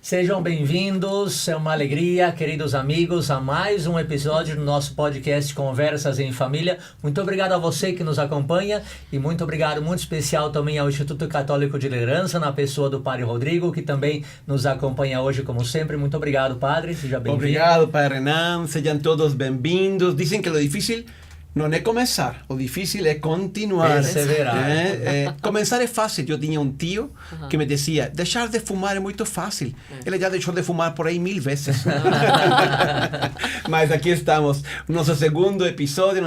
Sejam bem-vindos, é uma alegria, queridos amigos, a mais um episódio do nosso podcast Conversas em Família. Muito obrigado a você que nos acompanha e muito obrigado, muito especial também ao Instituto Católico de Liderança, na pessoa do Padre Rodrigo, que também nos acompanha hoje, como sempre. Muito obrigado, Padre, seja bem-vindo. Obrigado, Padre Renan, sejam todos bem-vindos. Dizem que o difícil não é começar, o difícil é continuar. Perseverar. Começar é fácil. Eu tinha um tio que me dizia, deixar de fumar é muito fácil. Ele já deixou de fumar por aí 1000 vezes. Mas aqui estamos, nosso segundo episódio,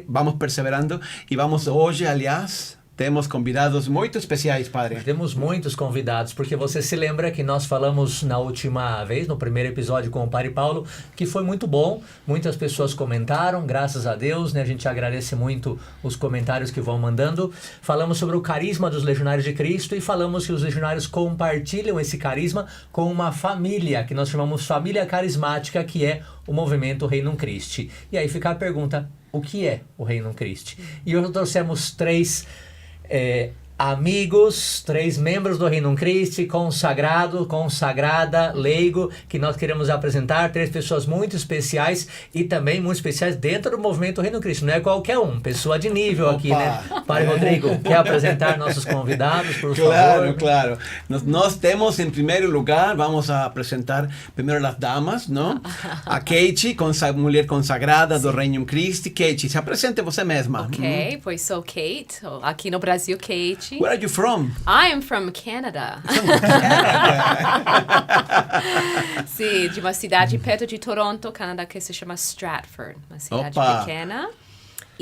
vamos perseverando e vamos hoje, aliás, temos convidados muito especiais, Padre. Temos muitos convidados, porque você se lembra que nós falamos na última vez, no primeiro episódio com o Padre Paulo, que foi muito bom, muitas pessoas comentaram, graças a Deus, né? A gente agradece muito os comentários que vão mandando. Falamos sobre o carisma dos Legionários de Cristo e falamos que os Legionários compartilham esse carisma com uma família, que nós chamamos Família Carismática, que é o movimento Regnum Christi. E aí fica a pergunta, o que é o Regnum Christi? E hoje trouxemos três amigos, 3 membros do Regnum Christi, consagrado, consagrada, leigo, que nós queremos apresentar, 3 pessoas muito especiais e também muito especiais dentro do movimento Regnum Christi. Não é qualquer um, pessoa de nível aqui, né? Padre Rodrigo, quer apresentar nossos convidados, por favor? Claro. Nós temos, em primeiro lugar, vamos a apresentar primeiro as damas, não? A Kate, mulher consagrada do Regnum Christi. Kate, se apresente você mesma. Ok, pois sou Kate, aqui no Brasil, Kate. Where are you from? I am from Canada. Sim, de uma cidade perto de Toronto, Canadá, que se chama Stratford. Uma cidade pequena.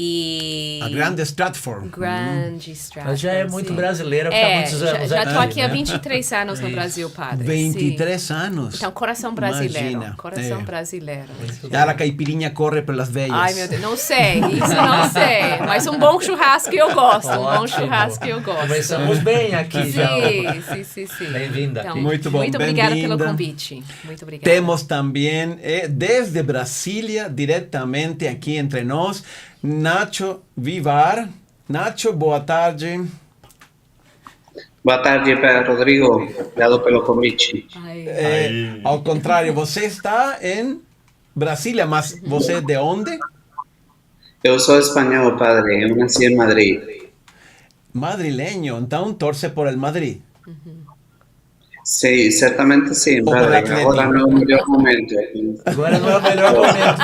E... A grande Stratford. Grande Stratford. Mas já é muito brasileira, porque há muitos anos já estou aqui, aqui há 23 anos no Brasil, Padre. 23 anos. Então, coração brasileiro. Imagina. Coração brasileiro. Já a caipirinha corre pelas veias. Ai, meu Deus, não sei, isso não sei. Mas um bom churrasco eu gosto, bom churrasco eu gosto. Começamos bem aqui já. Sim. Bem-vinda. Então, muito bom, muito obrigada bem-vinda. pelo convite. Muito obrigada. Temos também, desde Brasília, diretamente aqui entre nós, Nacho Vivar. Nacho, boa tarde. Boa tarde, Padre Rodrigo. Obrigado pelo convite. Ao contrário, você está em Brasília, mas você é de onde? Eu sou espanhol, Padre. Eu nasci em Madrid. Madrileño, então torce por el Madrid. Sim, certamente sim, Ou Padre. por Agora não é o melhor momento. Agora não é o melhor momento.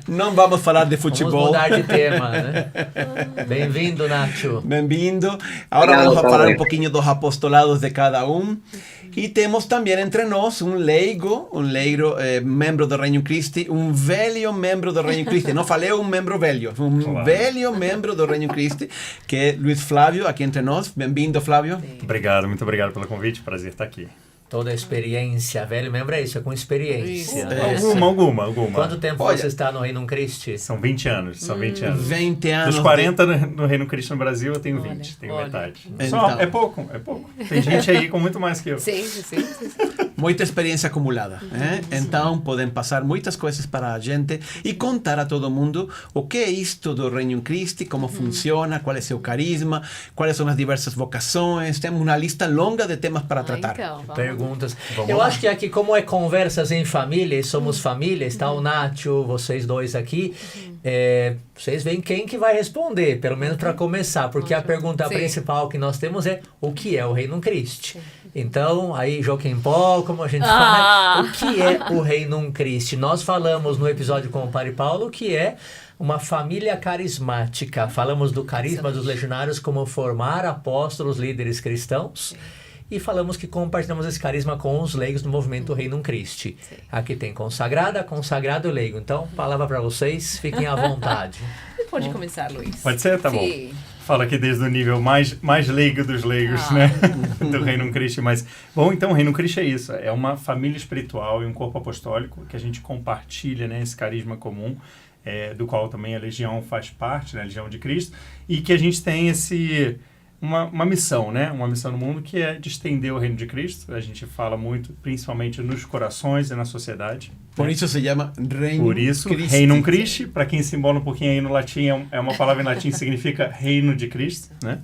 Não vamos falar de futebol. Vamos mudar de tema, né? Bem-vindo, Nacho. Bem-vindo. Agora vamos a falar um pouquinho dos apostolados de cada um. E temos também entre nós um leigo membro do Regnum Christi, um velho membro do Regnum Christi. Não falei um membro velho, velho membro do Regnum Christi, que é Luiz Flávio, aqui entre nós. Bem-vindo, Flávio. Obrigado, muito obrigado pelo convite, prazer estar aqui. Toda a experiência, velho membro é isso, é com experiência. Alguma. Quanto tempo você está no Regnum Christi? São 20 anos, 20 anos. 20 anos. Dos 40 no Reino Cristo no Brasil, eu tenho 20, tenho metade. Então. É pouco. Tem gente aí com muito mais que eu. Sim. Muita experiência acumulada. Então, podem passar muitas coisas para a gente e contar a todo mundo o que é isto do Regnum Christi, como funciona, qual é seu carisma, quais são as diversas vocações. Temos uma lista longa de temas para tratar. Então, Perguntas. Eu acho que aqui, como é conversas em família, e somos família, está o Nacho, vocês dois aqui, vocês veem quem que vai responder, pelo menos para começar, porque a pergunta principal que nós temos é o que é o Regnum Christi? Então, aí, Joaquim Paul, como a gente fala, o que é o Regnum Christi? Nós falamos no episódio com o Padre Paulo que é uma família carismática. Falamos do carisma dos legionários como formar apóstolos, líderes cristãos. E falamos que compartilhamos esse carisma com os leigos do movimento Regnum Christi. Aqui tem consagrada, consagrado e leigo. Então, palavra para vocês, fiquem à vontade. Pode começar, Luiz. Pode ser? Tá Sim. bom. Fala aqui desde o nível mais leigo dos leigos, né? Do Regnum Christi. Mas, bom, então o Regnum Christi é isso. É uma família espiritual e um corpo apostólico que a gente compartilha, né, esse carisma comum, do qual também a Legião faz parte, né, a Legião de Cristo. E que a gente tem uma missão, né? Uma missão no mundo que é de estender o reino de Cristo. A gente fala muito, principalmente nos corações e na sociedade. Por isso se chama Regnum Por isso, Christi. Regnum Christi, para quem se embola um pouquinho aí no latim, é uma palavra em latim que significa reino de Cristo, né?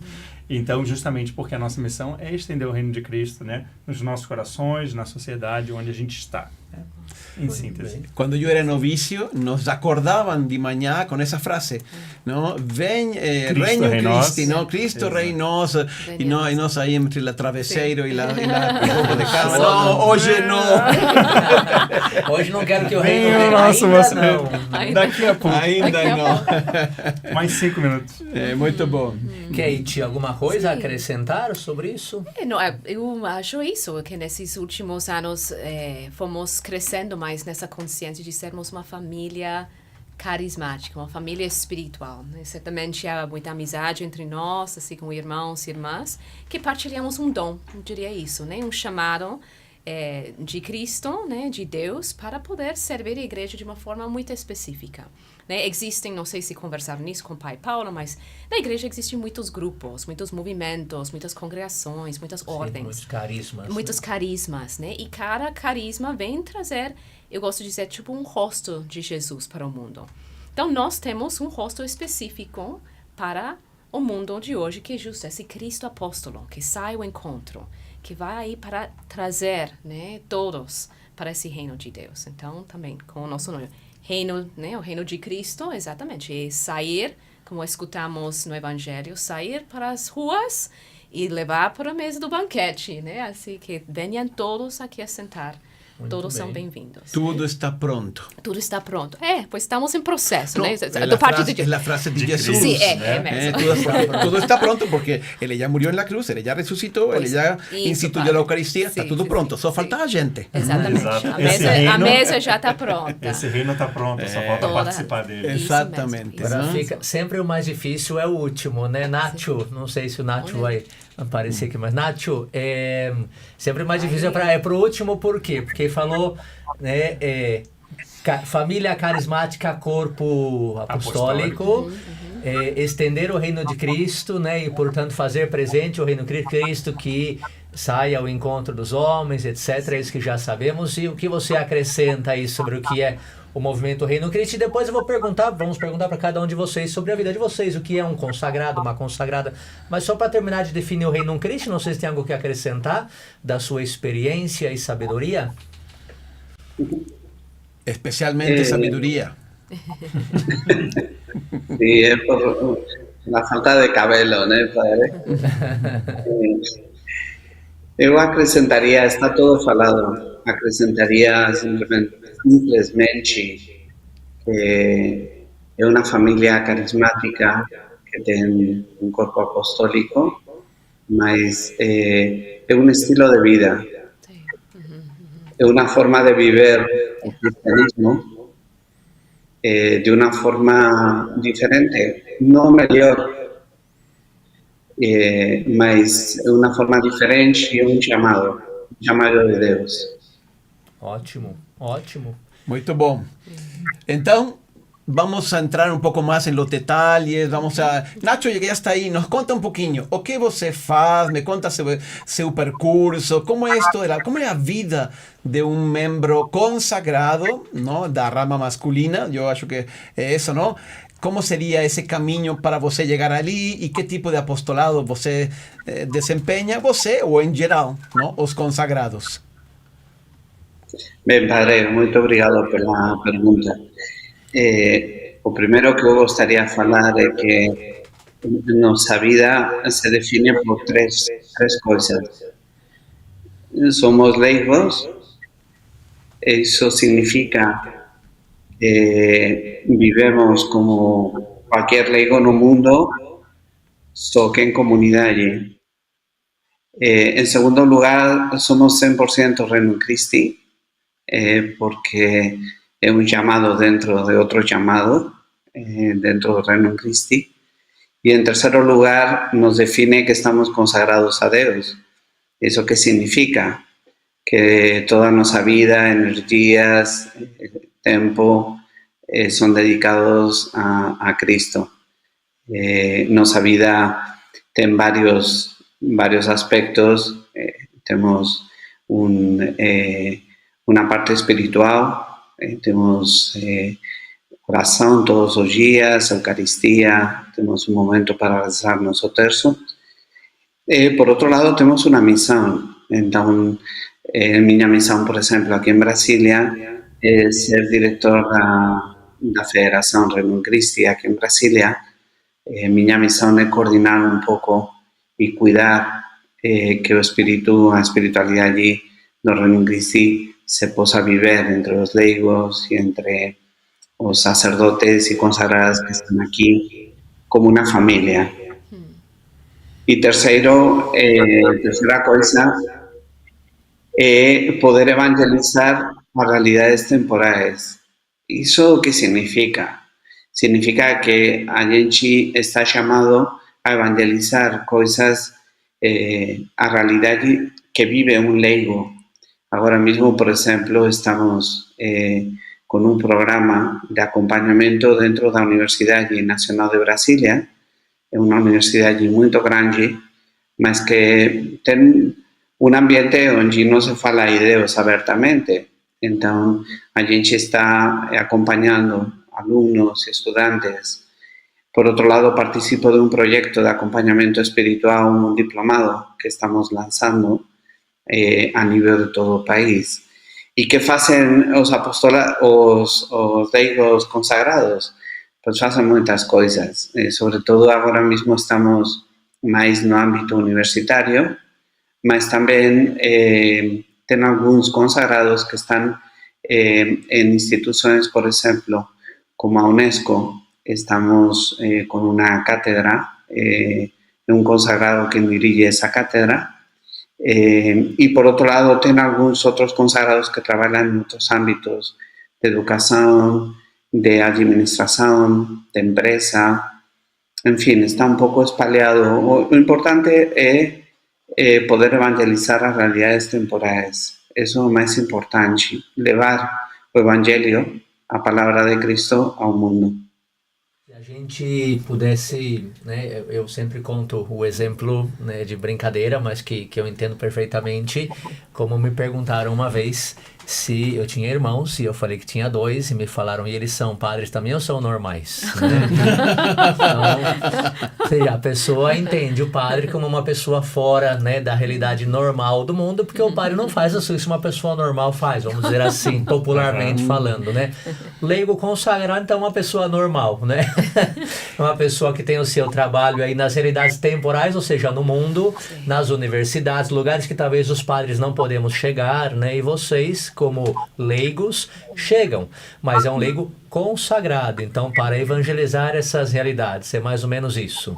Então, justamente porque a nossa missão é estender o reino de Cristo, né, nos nossos corações, na sociedade onde a gente está, né? Em síntese. Cuando yo era novicio, nos acordaban de mañana con esa frase, ¿no? Ven, Cristo Reino rei nós. Christi, ¿no? Cristo Exato. Rei nós, y nos ahí entre la travesseiro y la roupa de cama. Sim. No, hoje não. Hoje não quero que o reino Venha, venha. nossa, Ainda você- não. Daqui a pouco. Ainda não. Mais 5 minutos. É muito bom. Kate, alguma coisa a Sim. acrescentar sobre isso? Não, eu acho isso, que nesses últimos anos fomos crescendo mais nessa consciência de sermos uma família carismática, uma família espiritual, né? Certamente há muita amizade entre nós, assim, com irmãos e irmãs, que partilhamos um dom, eu diria isso, né? Um chamado de Cristo, né? De Deus, para poder servir a igreja de uma forma muito específica. Né? Existem, não sei se conversaram nisso com o pai Paulo, mas na igreja existem muitos grupos, muitos movimentos, muitas congregações, muitas ordens. Muitos carismas. Muitos carismas, né? E cada carisma vem trazer, eu gosto de dizer, tipo um rosto de Jesus para o mundo. Então, nós temos um rosto específico para o mundo de hoje, que é justo esse Cristo apóstolo, que sai ao encontro, que vai aí para trazer, né, todos para esse reino de Deus. Então, também, com o nosso nome. Reino, né, o reino de Cristo, exatamente, é sair, como escutamos no Evangelho, sair para as ruas e levar para a mesa do banquete, né? Assim que venham todos aqui a sentar. Muito Todos bem. são bem-vindos. Tudo está pronto. Tudo está pronto. Pois estamos em processo, No, né? es Do parte de es Deus. la frase de De Jesús. Sí, ¿eh? mesmo. Todo está pronto porque Él ya murió en la cruz, Él ya resucitó, Él Pues, ya isso, instituyó padre. la Eucaristía, está Sí, tudo sí, pronto, sí, só sí. falta a gente. Exatamente. Exato. A Esse mesa, reino- a mesa já está pronta. Esse reino está pronto, só falta Toda- participar dele. Isso Exatamente. mesmo, isso Agora Uhum. fica, sempre o mais difícil é o último, né? Nacho, não sei se o Nacho vai aparecer aqui, mas Nacho, sempre o mais difícil é pro último, por quê? Porque falou, né, família carismática, corpo apostólico, estender o reino de Cristo, né? E, portanto, fazer presente o reino de Cristo que saia ao encontro dos homens, etc. É isso que já sabemos. E o que você acrescenta aí sobre o que é o movimento Reino Cristo? E depois vamos perguntar para cada um de vocês sobre a vida de vocês, o que é um consagrado, uma consagrada. Mas só para terminar de definir o Reino Cristo, não sei se tem algo que acrescentar da sua experiência e sabedoria. Especialmente sabiduría. Sí, es por la falta de cabelo, ¿no, padre? Eu acrescentaria, está todo falado, acrescentaria simplesmente que é uma família carismática que tem um corpo apostólico, mas é um estilo de vida, é uma forma de viver o cristianismo de uma forma diferente, não melhor, mas é uma forma diferente e um chamado de Deus. Ótimo, ótimo. Muito bom. Então, vamos a entrar um pouco mais em los detalhes. Nacho, que já está aí, nos conta um pouquinho. O que você faz? Me conta seu percurso. Como é como é a vida de um membro consagrado, não, da rama masculina? Eu acho que é isso, não? Como seria esse caminho para você chegar ali e que tipo de apostolado você desempenha, você ou em geral, não? Os consagrados. Bem, padre, muito obrigado pela pergunta. O primeiro que eu gostaria de falar é que nossa vida se define por três coisas. Somos leigos, isso significa vivemos como qualquer leigo no mundo, só que em comunidade. Em segundo lugar, somos 100% Reino Christi, porque é um chamado dentro de outro chamado, dentro do Reino Christi. E em terceiro lugar, nos define que estamos consagrados a Deus. Isso que significa? Que toda nossa vida, energias, tempo, são dedicados a Cristo. Nossa vida tem vários aspectos. Temos uma parte espiritual, temos oração todos os dias, Eucaristia, temos um momento para rezar nosso terço. Por outro lado, temos uma missão. Então, minha missão, por exemplo, aqui em Brasília, é ser diretor da Federação Reino Christi aqui em Brasília. Minha missão é coordenar um pouco e cuidar que a espiritualidade do Reino Christi se possa viver entre os leigos e entre os sacerdotes e consagradas que estão aqui como uma família. E terceira coisa é poder evangelizar as realidades temporais. Isso o que significa? Significa que a gente está chamado a evangelizar coisas, a realidade que vive um leigo. Agora mesmo, por exemplo, estamos com um programa de acompanhamento dentro da Universidade Nacional de Brasília. É uma universidade muito grande, mas que tem um ambiente onde não se fala de Deus abertamente. Então, a gente está acompanhando alunos e estudantes. Por outro lado, participo de um projeto de acompanhamento espiritual, um diplomado que estamos lançando a nível de todo o país. E que fazem os leigos consagrados? Pues fazem muitas coisas. Sobretudo, agora mesmo estamos mais no âmbito universitário, mas também tem alguns consagrados que estão em instituições, por exemplo, como a Unesco. Estamos com uma cátedra, um consagrado que dirige essa cátedra. E, por outro lado, tem alguns outros consagrados que trabalham em outros âmbitos de educação, de administração, de empresa. Enfim, está um pouco espalhado. O importante é poder evangelizar as realidades temporais. Isso é o mais importante, levar o Evangelho, a palavra de Cristo, ao mundo. Se a gente pudesse, né, eu sempre conto o exemplo, né, de brincadeira, mas que eu entendo perfeitamente, como me perguntaram uma vez se eu tinha irmãos, e eu falei que tinha 2, e me falaram, e eles são padres também ou são normais? Né? Então, a pessoa entende o padre como uma pessoa fora, né, da realidade normal do mundo, porque o padre não faz isso que uma pessoa normal faz, vamos dizer assim, popularmente falando, né? Leigo consagrado, então, é uma pessoa normal, né? Uma pessoa que tem o seu trabalho aí nas realidades temporais, ou seja, no mundo, nas universidades, lugares que talvez os padres não podemos chegar, né? E vocês, como leigos, chegam, mas é um leigo consagrado, então, para evangelizar essas realidades, é mais ou menos isso.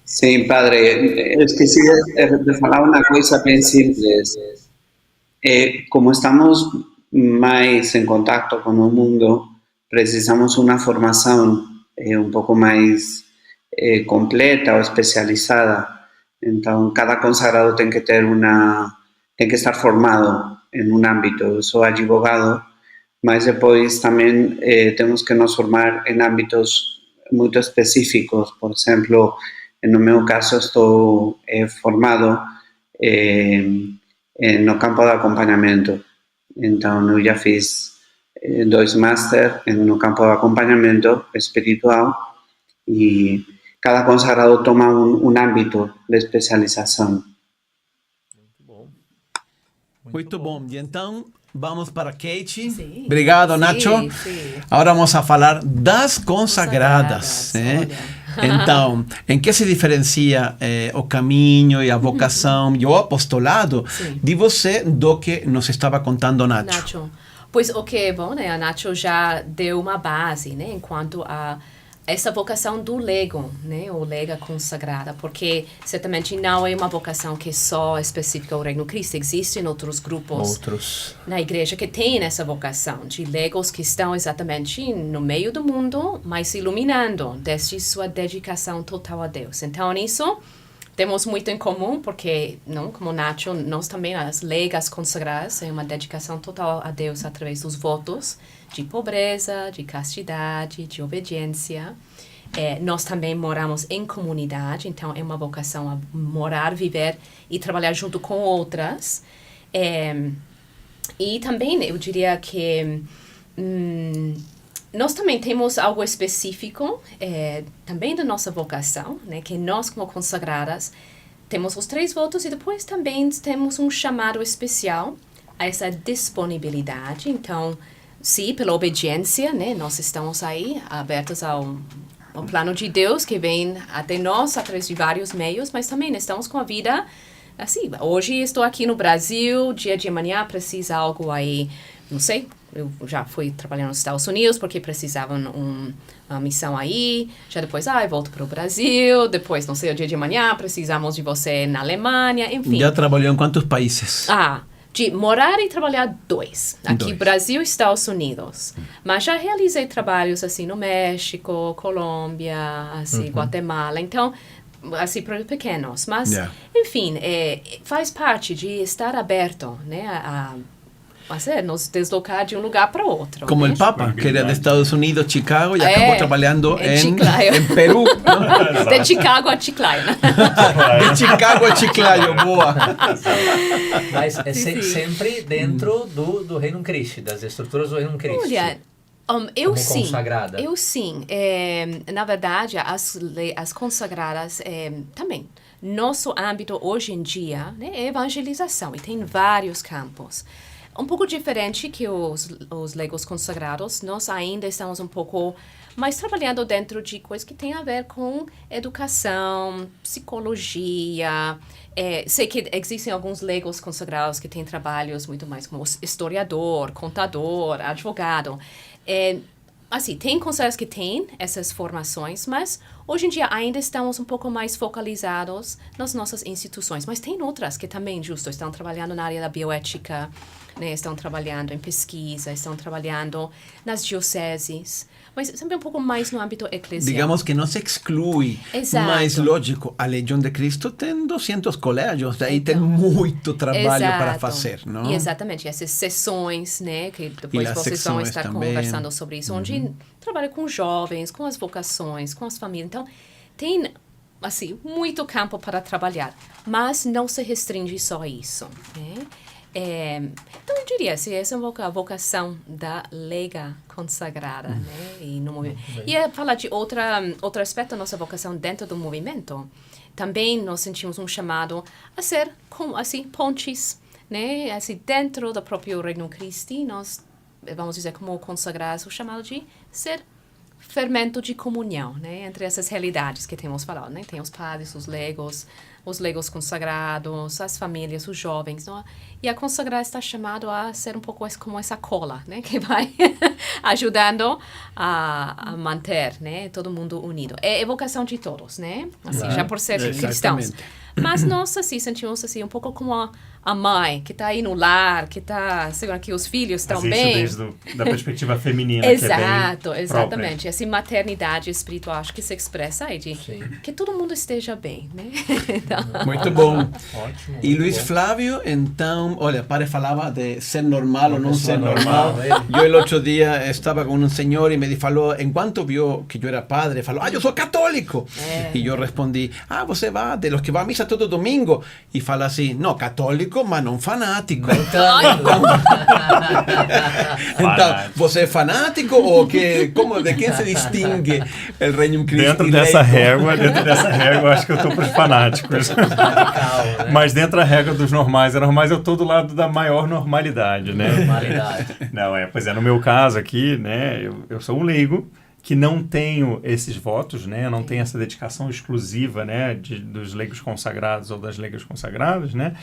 Sim, padre, eu esqueci de falar uma coisa bem simples. Como estamos mais em contato com o mundo, precisamos uma formação um pouco mais completa ou especializada. Então, cada consagrado tem que estar formado em um âmbito. Eu sou advogado, mas depois também temos que nos formar em âmbitos muito específicos. Por exemplo, no meu caso, estou formado no campo de acompanhamento. Então, eu já fiz 2 máster no campo de acompanhamento espiritual e cada consagrado toma um âmbito de especialização. Muito bom. E então, vamos para Kate. Sim. Obrigado, Nacho. Sim. Agora vamos a falar das consagradas. Então, em que se diferencia o caminho e a vocação e o apostolado de você do que nos estava contando Nacho? Pois o que é bom, né? A Nacho já deu uma base, né? Enquanto a essa vocação do leigo, né? O lega consagrada, porque certamente não é uma vocação que é só específica ao Reino Cristo. Existem outros grupos na igreja que têm essa vocação de leigos que estão exatamente no meio do mundo, mas iluminando desde sua dedicação total a Deus. Então, nisso temos muito em comum, porque, não, como Nacho, nós também, as leigas consagradas, é uma dedicação total a Deus através dos votos de pobreza, de castidade, de obediência. Nós também moramos em comunidade, então é uma vocação a morar, viver e trabalhar junto com outras. E também, eu diria que nós também temos algo específico também da nossa vocação, né, que nós, como consagradas, temos os 3 votos e depois também temos um chamado especial a essa disponibilidade. Então, sim, pela obediência, né? Nós estamos aí abertos ao plano de Deus que vem até nós através de vários meios, mas também estamos com a vida assim. Hoje estou aqui no Brasil, dia de amanhã precisa algo aí, não sei, eu já fui trabalhando nos Estados Unidos porque precisavam uma missão aí, já depois, volto para o Brasil, depois, não sei, o dia de amanhã precisamos de você na Alemanha, enfim. Já trabalhou em quantos países? De morar e trabalhar 2. Aqui, Brasil e Estados Unidos. Mas já realizei trabalhos, assim, no México, Colômbia, assim, Guatemala. Então, assim, para pequenos. Mas, enfim, faz parte de estar aberto, né, a nos deslocar de um lugar para outro. Como né? o Papa, que era de Estados Unidos, Chicago, e acabou trabalhando em Peru. De Chicago a Chiclayo. De Chicago a Chiclayo, boa. Mas é sempre dentro do Reino Cristo, das estruturas do Reino Cristo. Olha, eu sim. Consagrada. Eu sim. Na verdade, as consagradas também. Nosso âmbito hoje em dia, né, é evangelização e tem vários campos. Um pouco diferente que os leigos consagrados, nós ainda estamos um pouco mais trabalhando dentro de coisas que têm a ver com educação, psicologia. Sei que existem alguns leigos consagrados que têm trabalhos muito mais como historiador, contador, advogado. Assim, tem conselheiros que têm essas formações, mas hoje em dia ainda estamos um pouco mais focalizados nas nossas instituições. Mas tem outras que também, estão trabalhando na área da bioética, né, estão trabalhando em pesquisa, estão trabalhando nas dioceses, mas sempre um pouco mais no âmbito eclesial. Digamos que não se exclui, mas lógico, a Legião de Cristo tem 200 colégios, daí tem muito trabalho para fazer, não? E exatamente, essas sessões, né, que depois vocês vão estar também conversando sobre isso, onde trabalha com jovens, com as vocações, com as famílias. Então, tem, assim, muito campo para trabalhar, mas não se restringe só a isso, né? Então, eu diria, essa é a vocação da leiga consagrada, né? E falar de outro aspecto da nossa vocação dentro do movimento, também nós sentimos um chamado a ser, assim, pontes, né? Assim, dentro do próprio Reino Christi, nós, vamos dizer, como consagrados, o chamado de ser fermento de comunhão, né? Entre essas realidades que temos falado, né? Tem os padres, os leigos consagrados, as famílias, os jovens, não? E a consagrada está chamado a ser um pouco como essa cola, né? Que vai ajudando a manter, né? Todo mundo unido. É evocação de todos, né? Assim, já por ser cristãos. Mas nós, assim, sentimos assim, um pouco como a mãe, que está aí no lar, que está segurando que os filhos estão bem. Desde da perspectiva feminina, exato, que é bem exatamente. própria. Essa maternidade espiritual, acho que se expressa aí, de que todo mundo esteja bem, né? Então... Muito bom. Ótimo. E Luiz Flávio, então, olha, o padre falava de ser normal ou não ser normal. Eu, el outro dia, estava com um senhor e me falou, enquanto viu que eu era padre, falou, eu sou católico. E eu respondi, você vai, de los que vai à missa todo domingo. E fala assim, não, católico, mas não fanático. Então, você é fanático ou de quem se distingue o Reino Cristo? Dentro dessa régua, acho que eu estou para os fanáticos. Radical, né? Mas dentro da régua dos normais, eu estou do lado da maior normalidade, né? Normalidade. Não, pois é, no meu caso aqui, né, eu sou um leigo que não tenho esses votos, né, não tenho essa dedicação exclusiva, né, dos leigos consagrados ou das leigas consagradas, né,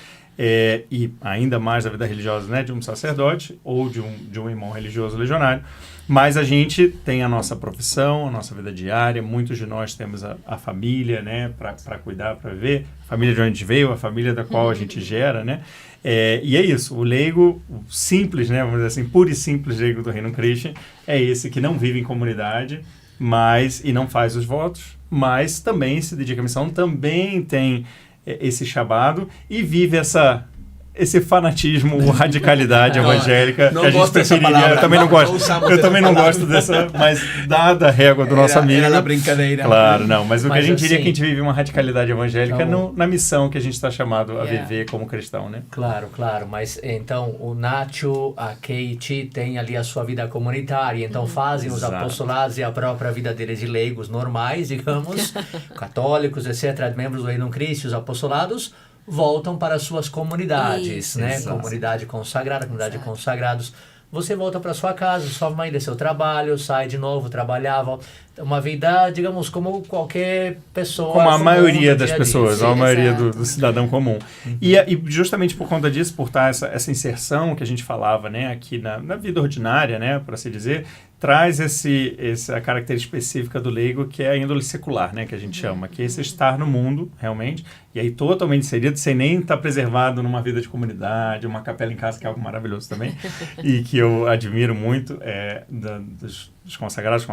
e ainda mais da vida religiosa, né, de um sacerdote ou de um irmão religioso legionário, mas a gente tem a nossa profissão, a nossa vida diária, muitos de nós temos a família, né, para cuidar, para ver, a família de onde a gente veio, a família da qual a gente gera, né, e é isso, o leigo o simples, né, vamos dizer assim, puro e simples leigo do Reino Christi, é esse que não vive em comunidade, e não faz os votos, mas também se dedica à missão, também tem esse chamado e vive esse fanatismo, radicalidade evangélica, não que a gente gosto dessa preferiria. palavra, Eu também não não gosto. usamos Eu essa também não palavra. gosto dessa, mas dada a régua do nosso amigo. Era a brincadeira. Claro, não. Mas o que Mas a gente diria é assim, que a gente vive uma radicalidade evangélica então, na missão que a gente está chamado a Yeah. viver como cristão, né? Claro, claro, mas então o Nacho, a Kate tem ali a sua vida comunitária, então fazem os Exato. apostolados e a própria vida deles de leigos normais, digamos, católicos, etc., membros do Reino Cristo, os apostolados voltam para suas comunidades, Isso, né? exato. Comunidade consagrada, comunidade de Exato. consagrados. Você volta para sua casa, sua mãe dê seu trabalho, sai de novo, trabalhava. Uma vida, digamos, como qualquer pessoa. Como a comum maioria do das dia a dia. pessoas, Sim, a maioria exato. do cidadão comum. E justamente por conta disso, por estar essa inserção que a gente falava, né, aqui na vida ordinária, né, por assim dizer, traz essa característica específica do leigo, que é a índole secular, né, que a gente chama, que é esse estar no mundo, realmente, e aí totalmente inserido, sem nem estar preservado numa vida de comunidade, uma capela em casa, que é algo maravilhoso também, e que eu admiro muito, dos consagrados,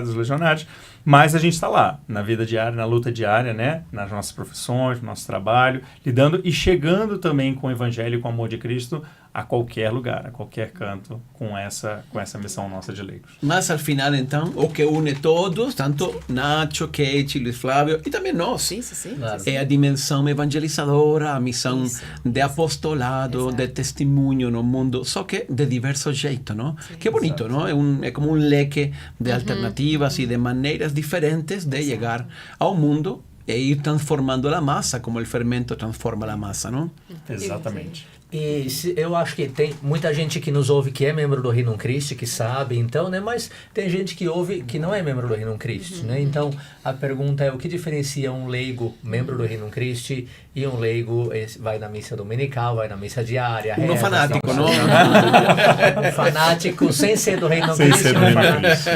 dos legionários, mas a gente está lá, na vida diária, na luta diária, né, nas nossas profissões, no nosso trabalho, lidando e chegando também com o evangelho e com o amor de Cristo a qualquer lugar, a qualquer canto, com essa missão nossa de leigos. Mas al final, então, o que une todos, tanto Nacho, Kate, Luiz Flávio e também nós, Sim, sim, sim. Claro. é a dimensão evangelizadora, a missão Isso. de apostolado, Exato. de testemunho no mundo, só que de diverso jeito, não? Sim, Que bonito, exato. não? É como um leque de alternativas e de maneiras diferentes de chegar ao mundo e ir transformando a massa, como o fermento transforma a massa, não? Exatamente. E eu acho que tem muita gente que nos ouve que é membro do Reino Christi, que sabe, então, né? Mas tem gente que ouve que não é membro do Reino Christi, né? Então, a pergunta é o que diferencia um leigo membro do Reino Christi e um leigo vai na missa dominical, vai na missa diária. Um fanático, não? Um fanático sem ser do Reino Sem Christi. ser do Reino Christi.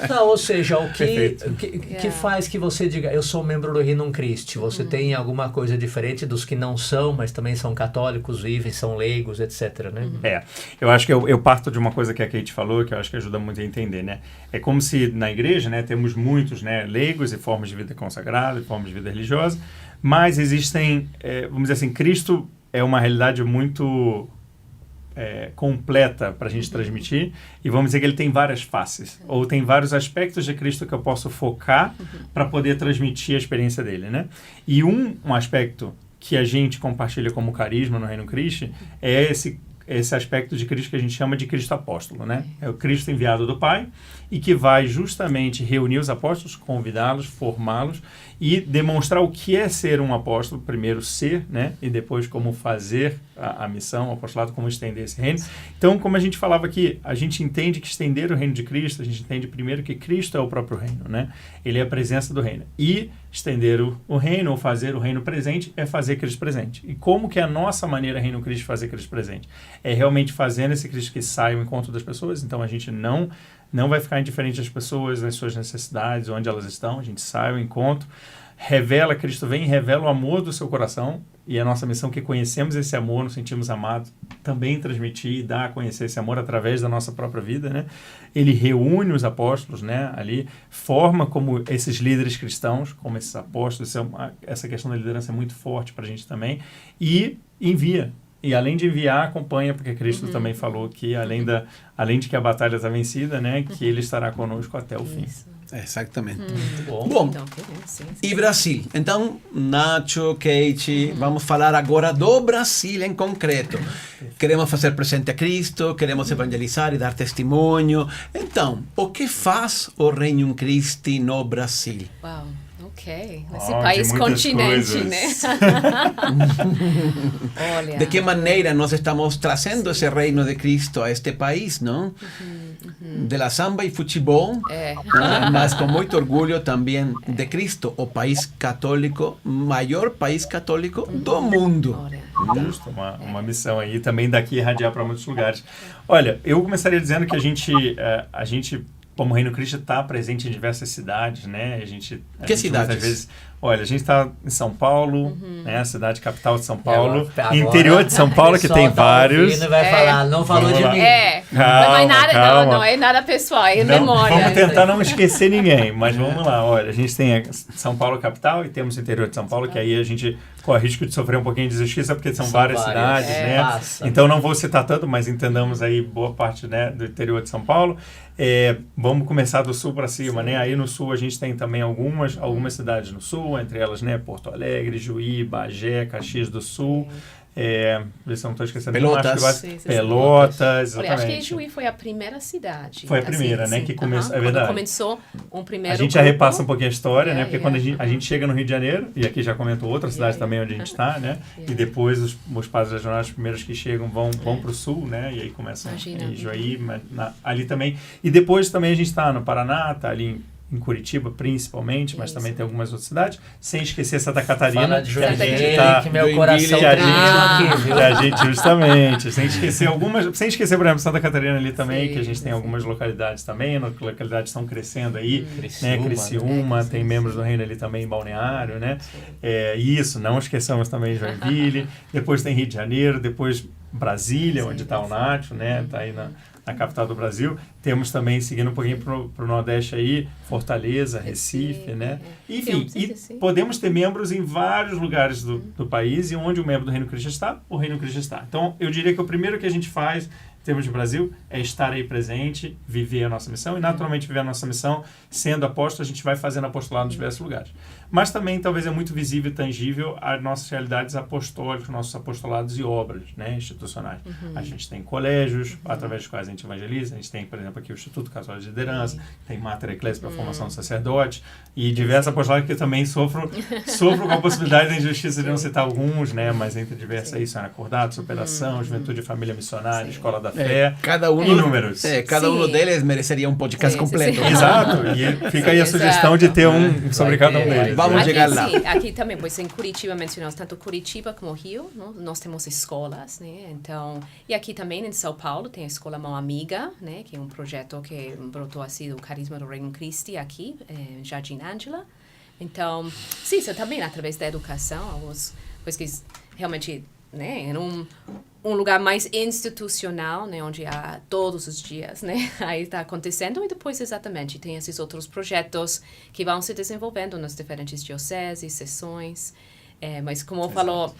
Não, ou seja, o Perfeito. que faz que você diga, eu sou membro do Reino Christi? Você tem alguma coisa diferente dos que não são, mas também são católicos, vivem, são leigos, etc, né? Eu acho que eu parto de uma coisa que a Kate falou, que eu acho que ajuda muito a entender, né? É como se na igreja, né, temos muitos, né, leigos e formas de vida consagrada, e formas de vida religiosa, mas existem, vamos dizer assim, Cristo é uma realidade muito completa para a gente transmitir, e vamos dizer que ele tem várias faces, ou tem vários aspectos de Cristo que eu posso focar para poder transmitir a experiência dele, né? E um aspecto que a gente compartilha como carisma no Reino Christi é esse aspecto de Cristo que a gente chama de Cristo apóstolo, né? É o Cristo enviado do Pai e que vai justamente reunir os apóstolos, convidá-los, formá-los e demonstrar o que é ser um apóstolo, primeiro ser, né? E depois como fazer a missão, o apostolado, como estender esse reino. Então, como a gente falava aqui, a gente entende que estender o reino de Cristo, a gente entende primeiro que Cristo é o próprio reino, né? Ele é a presença do reino. E estender o reino, ou fazer o reino presente, é fazer Cristo presente. E como que é a nossa maneira, Reino Cristo, de fazer Cristo presente? É realmente fazendo esse Cristo que sai ao encontro das pessoas. Então, a gente não vai ficar indiferente às pessoas, nas suas necessidades, onde elas estão. A gente sai ao encontro, revela, Cristo vem e revela o amor do seu coração. E a nossa missão é que conhecemos esse amor, nos sentimos amados, também transmitir e dar a conhecer esse amor através da nossa própria vida, né? Ele reúne os apóstolos, né, ali, forma como esses líderes cristãos, como esses apóstolos, essa questão da liderança é muito forte para a gente também, e envia. E além de enviar, acompanha, porque Cristo também falou que além de que a batalha está vencida, né, que ele estará conosco até o fim. Exatamente. Muito bom. Bom, Então, que bom, sim, sim. e Brasil? Então, Nacho, Kate, vamos falar agora do Brasil em concreto. Queremos fazer presente a Cristo, queremos evangelizar e dar testemunho. Então, o que faz o Reino Christi no Brasil? Uau, ok. Esse Oh, país de muitas continente, coisas. né? Olha. De que maneira nós estamos trazendo esse reino de Cristo a este país, não? De la samba e futebol, mas com muito orgulho também de Cristo, o país católico, maior país católico do mundo. Olha. Justo, uma missão aí também daqui irradiar para muitos lugares. Olha, eu começaria dizendo que a gente como o Reino Cristo está presente em diversas cidades, né? A gente cidades? Muitas vezes, olha, a gente está em São Paulo, né? A cidade capital de São Paulo, Agora, interior de São Paulo, que tem vários. Vai falar, não falou Vamos de lá. mim. Calma. Não é nada pessoal, é Não, memória. vamos tentar não esquecer ninguém, mas vamos lá. Olha, a gente tem São Paulo capital e temos o interior de São Paulo, que aí a gente corre risco de sofrer um pouquinho de injustiça, porque são várias cidades, né? Passa. Então não vou citar tanto, mas entendamos aí boa parte, né, do interior de São Paulo. Vamos começar do sul para cima, né? Aí no sul a gente tem também algumas cidades no sul, entre elas, né, Porto Alegre, Juí, Bagé, Caxias do Sul. Ver se eu não estou esquecendo. Pelotas. Pelotas, exatamente. Olha, acho que Juí foi a primeira cidade. Foi a primeira, né? Que começou, é Quando verdade. começou um primeiro A gente já grupo. repassa um pouquinho a história, né? Porque quando a gente chega no Rio de Janeiro, e aqui já comentou outra cidade também onde a gente está, né? E depois os padres regionais, os primeiros que chegam, vão para o sul, né? E aí começam em Juí, ali também. E depois também a gente está no Paraná, está ali em Curitiba, principalmente, mas também tem algumas outras cidades, sem esquecer Santa Catarina. Fala de Joinville, que meu Joinville, coração que a treme aqui, viu? Que a gente, justamente, sem esquecer, por exemplo, Santa Catarina ali também, que a gente tem algumas localidades também, localidades estão crescendo aí, né? Criciúma, tem membros do reino ali também em Balneário, né? Isso, não esqueçamos também Joinville, depois tem Rio de Janeiro, depois Brasília, onde está o Nacho, né? Está aí na capital do Brasil. Temos também, seguindo um pouquinho para o Nordeste aí, Fortaleza, Recife, né? Enfim, podemos ter membros em vários lugares do país, e onde o membro do Reino Cristo está, o Reino Cristo está. Então, eu diria que o primeiro que a gente faz, em termos de Brasil, é estar aí presente, viver a nossa missão, e naturalmente viver a nossa missão, sendo apóstolo, a gente vai fazendo apostolado nos diversos lugares. Mas também, talvez, é muito visível e tangível as nossas realidades apostólicas, nossos apostolados e obras, né, institucionais. A gente tem colégios, através dos quais a gente evangeliza, a gente tem, por exemplo, aqui o Instituto Casual de Liderança, tem Mater Ecclesia para a formação do sacerdote, e diversos apostolados que também sofro com a possibilidade da injustiça de não citar alguns, né, mas entre diversas aí, Sonhar Acordado, Superação, Juventude e Família Missionária, Escola da Fé, inúmeros. Cada um deles mereceria um podcast completo. Exato, e fica aí a sugestão de ter um sobre cada um deles. Vamos aqui, chegar lá. Sim, aqui também, pois em Curitiba mencionamos tanto Curitiba como Rio, não? Nós temos escolas, né? Então, e aqui também em São Paulo tem a Escola Mão Amiga, né? Que é um projeto que brotou assim do Carisma do Reino Cristo aqui, em Jardim Ângela. Então, sim, isso também através da educação, pois que realmente, né? Em um lugar mais institucional, né, onde há todos os dias, né, aí está acontecendo, e depois exatamente tem esses outros projetos que vão se desenvolvendo nas diferentes dioceses, sessões, mas como falou,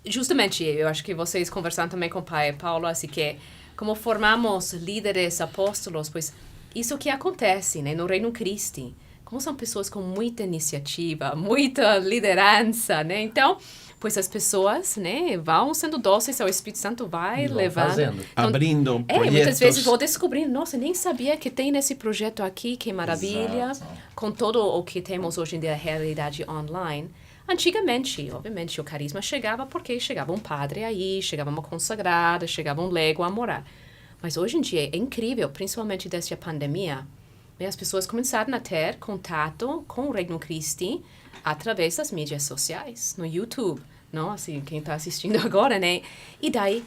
justamente, eu acho que vocês conversaram também com o pai Paulo, assim que como formamos líderes apóstolos, pois isso que acontece, né, no Reino Cristo, como são pessoas com muita iniciativa, muita liderança, né, então pois as pessoas, né, vão sendo dóceis ao Espírito Santo, vai levando. Então, abrindo projetos. Muitas vezes vou descobrindo, nossa, nem sabia que tem esse projeto aqui, que maravilha, com todo o que temos hoje em dia, a realidade online. Antigamente, obviamente, o carisma chegava porque chegava um padre aí, chegava uma consagrada, chegava um leigo a morar. Mas hoje em dia é incrível, principalmente desde a pandemia, né, as pessoas começaram a ter contato com o Reino Cristo através das mídias sociais, no YouTube. Não, assim, quem está assistindo agora, né? E daí,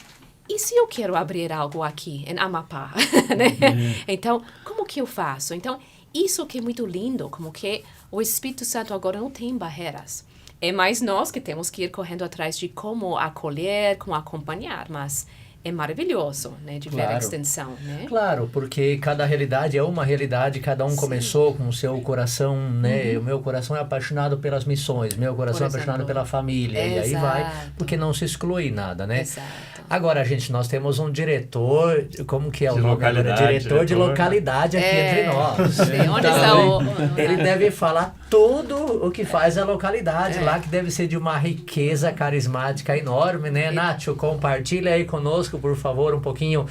e se eu quero abrir algo aqui em Amapá, né? Então, como que eu faço? Então, isso que é muito lindo, como que o Espírito Santo agora não tem barreiras. É mais nós que temos que ir correndo atrás de como acolher, como acompanhar, mas é maravilhoso, né, de ver a extensão, né? Claro, porque cada realidade é uma realidade, cada um começou com o seu coração, né? O meu coração é apaixonado pelas missões, meu coração é apaixonado pela família, e aí vai, porque não se exclui nada, né? Exato. Agora, gente, nós temos um diretor, como que é o nome? Localidade, Diretor de localidade aqui entre nós. Sim, onde está Ele deve falar tudo o que faz a localidade lá, que deve ser de uma riqueza carismática enorme, né? Nacho, compartilha aí conosco, por favor, um pouquinho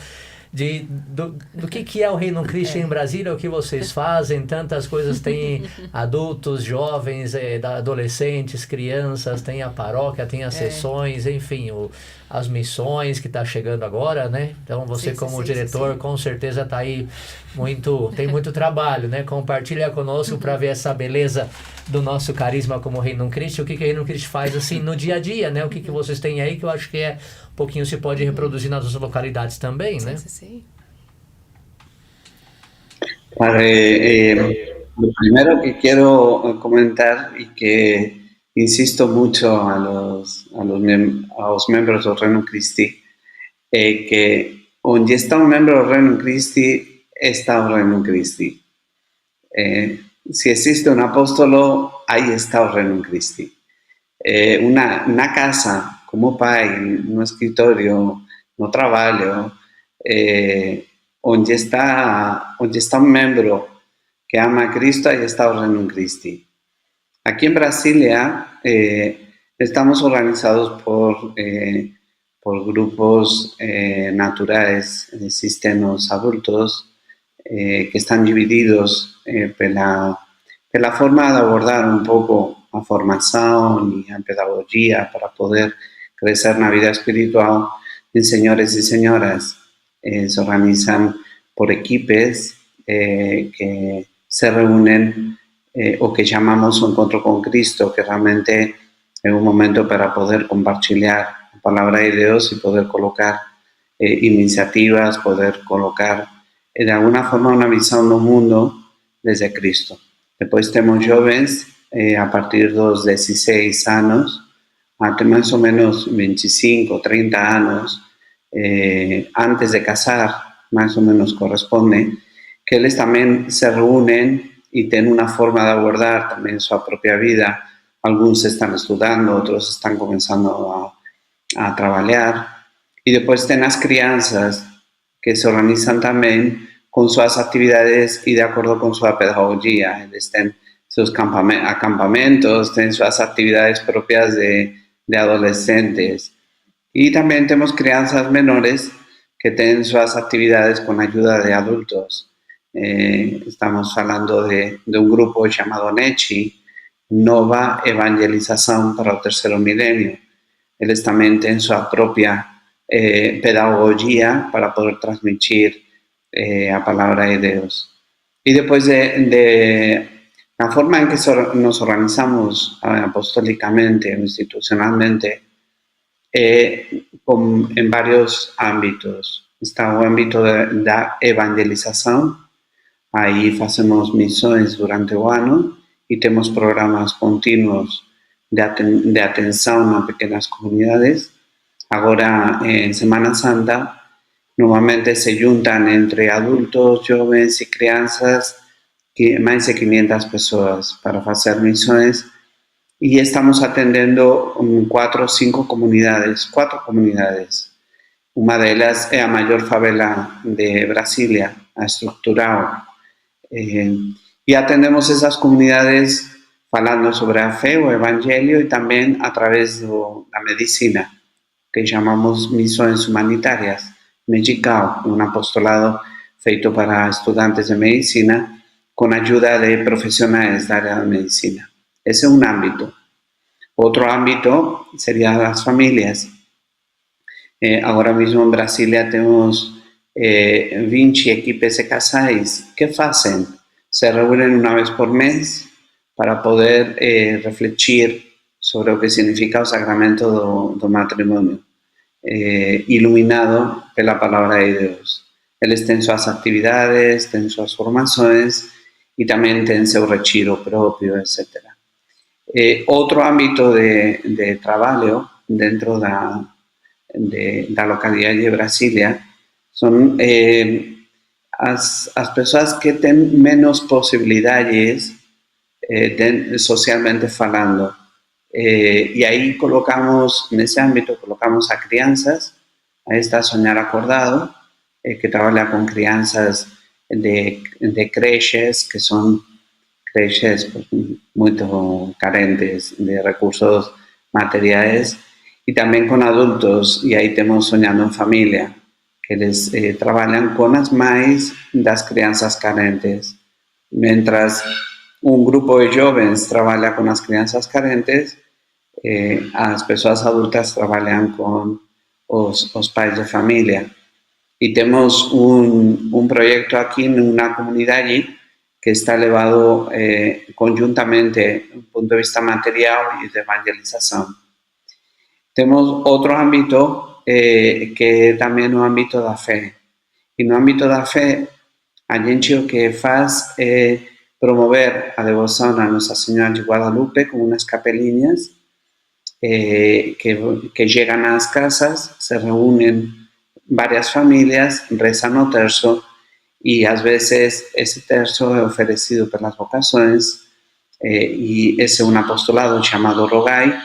do que é o Reino Cristo em Brasília, o que vocês fazem, tantas coisas, tem adultos, jovens, adolescentes, crianças, tem a paróquia, tem as sessões, enfim, as missões que está chegando agora, né? Então você como diretor com certeza está aí tem muito trabalho, né? Compartilha conosco para ver essa beleza do nosso carisma como Reino Cristo, o que o Reino Cristo faz assim no dia a dia, né? O que vocês têm aí, que eu acho que um pouquinho se pode reproduzir nas outras localidades também, né? Sim. Lo primero que quiero comentar y que insisto mucho a los miembros del Reino Christi è che onde sta un membro del Reino Christi, está el Reino Christi. Si existe un apóstolo, ahí está el Reino Christi. Una casa, como pai, un escritorio, no trabalho, onde está un miembro que ama a Cristo, ahí está el Reino Christi. Aquí en Brasilia estamos organizados por grupos naturales, existen los adultos que están divididos por la forma de abordar un poco a formación y a pedagogía para poder crecer en la vida espiritual. Y señores y señoras se organizan por equipos que se reúnen o que llamamos un encuentro con Cristo, que realmente es un momento para poder compartir la palabra de Dios y poder colocar iniciativas, poder colocar de alguna forma una visión del mundo desde Cristo. Después tenemos jóvenes a partir de los 16 años hasta más o menos 25, 30 años, antes de casar, más o menos corresponde, que ellos también se reúnen y tienen una forma de abordar también su propia vida. Algunos están estudiando, otros están comenzando a trabajar. Y después tienen las crianzas que se organizan también con sus actividades y de acuerdo con su pedagogía. Ellos tienen sus acampamentos, tienen sus actividades propias de adolescentes. Y también tenemos crianzas menores que tienen sus actividades con ayuda de adultos. Estamos hablando de un grupo llamado NECHI, Nova Evangelización para el Tercer Milenio. Ellos también tienen su propia pedagogía para poder transmitir la palabra de Dios. Y después de la forma en que nos organizamos apostólicamente o institucionalmente, en varios ámbitos. Está el ámbito de la evangelización. Ahí hacemos misiones durante el año y tenemos programas continuos de atención a pequeñas comunidades. Ahora, en Semana Santa, normalmente se juntan entre adultos, jóvenes y crianzas más de 500 personas para hacer misiones y estamos atendiendo 4 o 5 comunidades, 4 comunidades. Una de ellas es la mayor favela de Brasilia, a Estructural. Y atendemos esas comunidades hablando sobre la fe o evangelio y también a través de la medicina, que llamamos misiones humanitarias, Medical, un apostolado feito para estudiantes de medicina con ayuda de profesionales del área de medicina. Ese es un ámbito. Otro ámbito serían las familias. Ahora mismo en Brasilia tenemos 20 equipos de casais. ¿Qué hacen? Se reúnen una vez por mes para poder reflexionar sobre lo que significa el sacramento del matrimonio, iluminado por la palabra de Dios. Ellos tienen sus actividades, tienen sus formaciones y también tienen su retiro propio, etc. Otro ámbito de trabajo dentro de la localidad de Brasilia son las personas que tienen menos posibilidades socialmente hablando. Y ahí colocamos, en ese ámbito, colocamos a crianzas. Ahí está Soñar Acordado, que trabaja con crianzas de creches, que son creches pues, muy carentes de recursos materiales, y también con adultos, y ahí tenemos Soñando en Familia, que les trabajan con las más das crianças carentes. Mientras un grupo de jóvenes trabaja con las crianças carentes, las personas adultas trabajan con los padres de familia. Y tenemos un proyecto aquí en una comunidad allí que está elevado conjuntamente desde un punto de vista material y de evangelización. Tenemos otro ámbito que también es un ámbito de fe. Y en el ámbito de fe a gente o que faz é promover a devoção a Nossa Senhora de Guadalupe com umas capelinhas que llegan a las casas, se reúnen varias familias, rezan o terzo y a veces ese terzo es ofrecido por las vocaciones y es un apostolado llamado Rogai,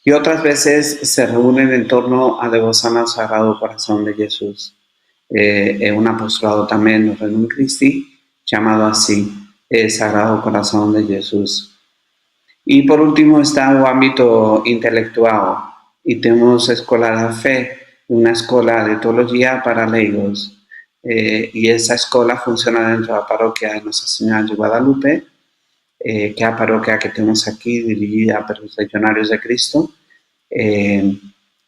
y otras veces se reúnen en torno a devoción al Sagrado Corazón de Jesús. Es un apostolado también en Reino Christi llamado así, el Sagrado Corazón de Jesús. Y por último está el ámbito intelectual y tenemos Escola de Fe, una escuela de teología para leigos. Y esa escuela funciona dentro de la parroquia de Nuestra Señora de Guadalupe, que es la parroquia que tenemos aquí dirigida por los legionarios de Cristo,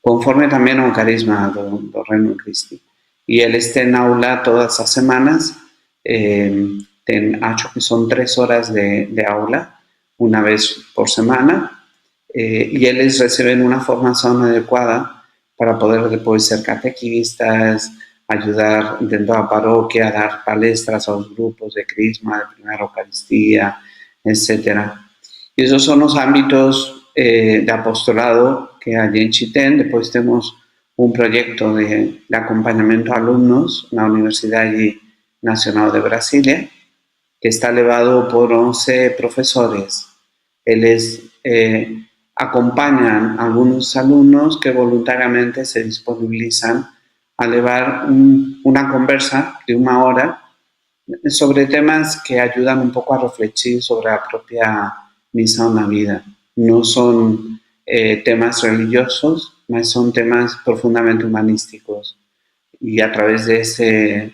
conforme también a un carisma del Reino Christi. Y él está en aula todas las semanas, hecho que son 3 horas de aula, una vez por semana, y ellos reciben una formación adecuada para poder después ser catequistas, ayudar dentro de la parroquia, dar palestras a los grupos de Crisma, de Primera Eucaristía, etc. Y esos son los ámbitos de apostolado que allí en Chitén. Después tenemos un proyecto de acompañamiento a alumnos en la Universidad Nacional de Brasilia, que está elevado por 11 profesores. Ellos acompañan a algunos alumnos que voluntariamente se disponibilizan a llevar una conversa de 1 hora sobre temas que ayudan un poco a reflexionar sobre la propia misión en la vida. No son temas religiosos, mas son temas profundamente humanísticos. Y a través de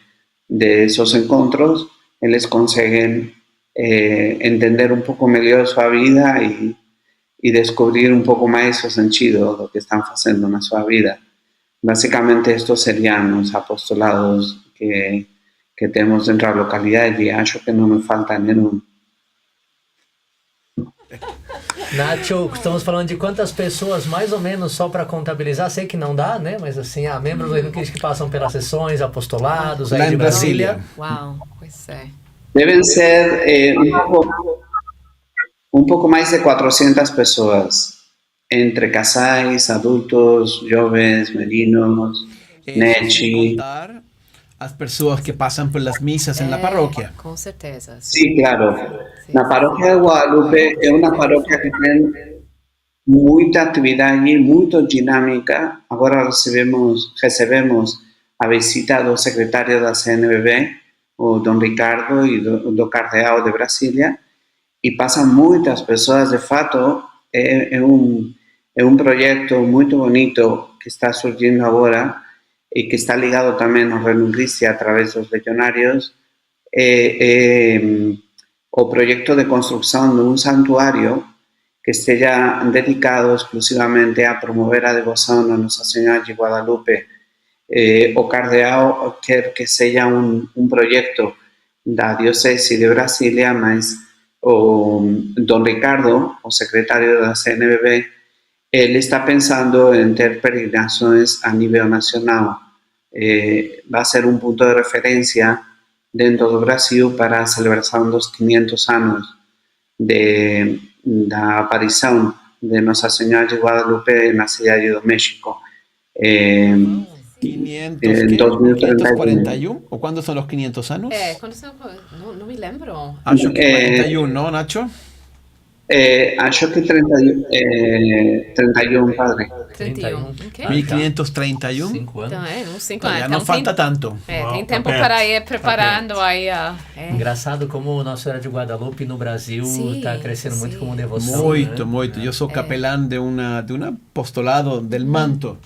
esos encuentros, ellos consiguen entender un poco mejor su vida y descubrir un poco más su sentido de lo que están haciendo en su vida. Básicamente estos serían los apostolados que tenemos dentro de la localidad y acho que no me falta ninguno. Nacho, estamos falando de quantas pessoas, mais ou menos, só para contabilizar, sei que não dá, né? Mas assim, membros do Reino Cristo que passam pelas sessões, apostolados, aí de Brasília. Uau, pois é. Deben ser un poco más de 400 personas, entre casais, adultos, jóvenes, meninos, nechi. As pessoas que passam pelas missas na parroquia. Com certeza. Sí, claro. La parroquia de Guadalupe es una parroquia que tiene mucha actividad y muy dinámica. Ahora recebemos a visita do secretario da CNBB, o don Ricardo y do Cardeal de Brasilia, y pasan muchas personas. De fato, es un proyecto muy bonito que está surgiendo ahora y que está ligado también al Reino Christi a través de los legionarios, o proyecto de construcción de un santuario que esté ya dedicado exclusivamente a promover la devoción a Nuestra Señora de Guadalupe. O Cardeal quer que sea un proyecto da diócesis de Brasilia, mas o don Ricardo, o secretario de la CNBB, él está pensando en tener peregrinaciones a nivel nacional. Va a ser un punto de referencia dentro de Brasil para la celebración de los 500 años de la aparición de Nuestra Señora de Guadalupe en la ciudad de México. 541, ¿o cuándo son los 500 años? No me lembro. Acho que 41, ¿no, Nacho? Acho que 31, padre. 31. Okay. 1531. 5 anos. Então, uns 5 Então, anos. já não falta tanto. Tem tempo para ir preparando aí. Engraçado como Nossa Senhora de Guadalupe no Brasil está crescendo muito como devoção. Muito, né? muito. Eu sou capelán de un apostolado del manto.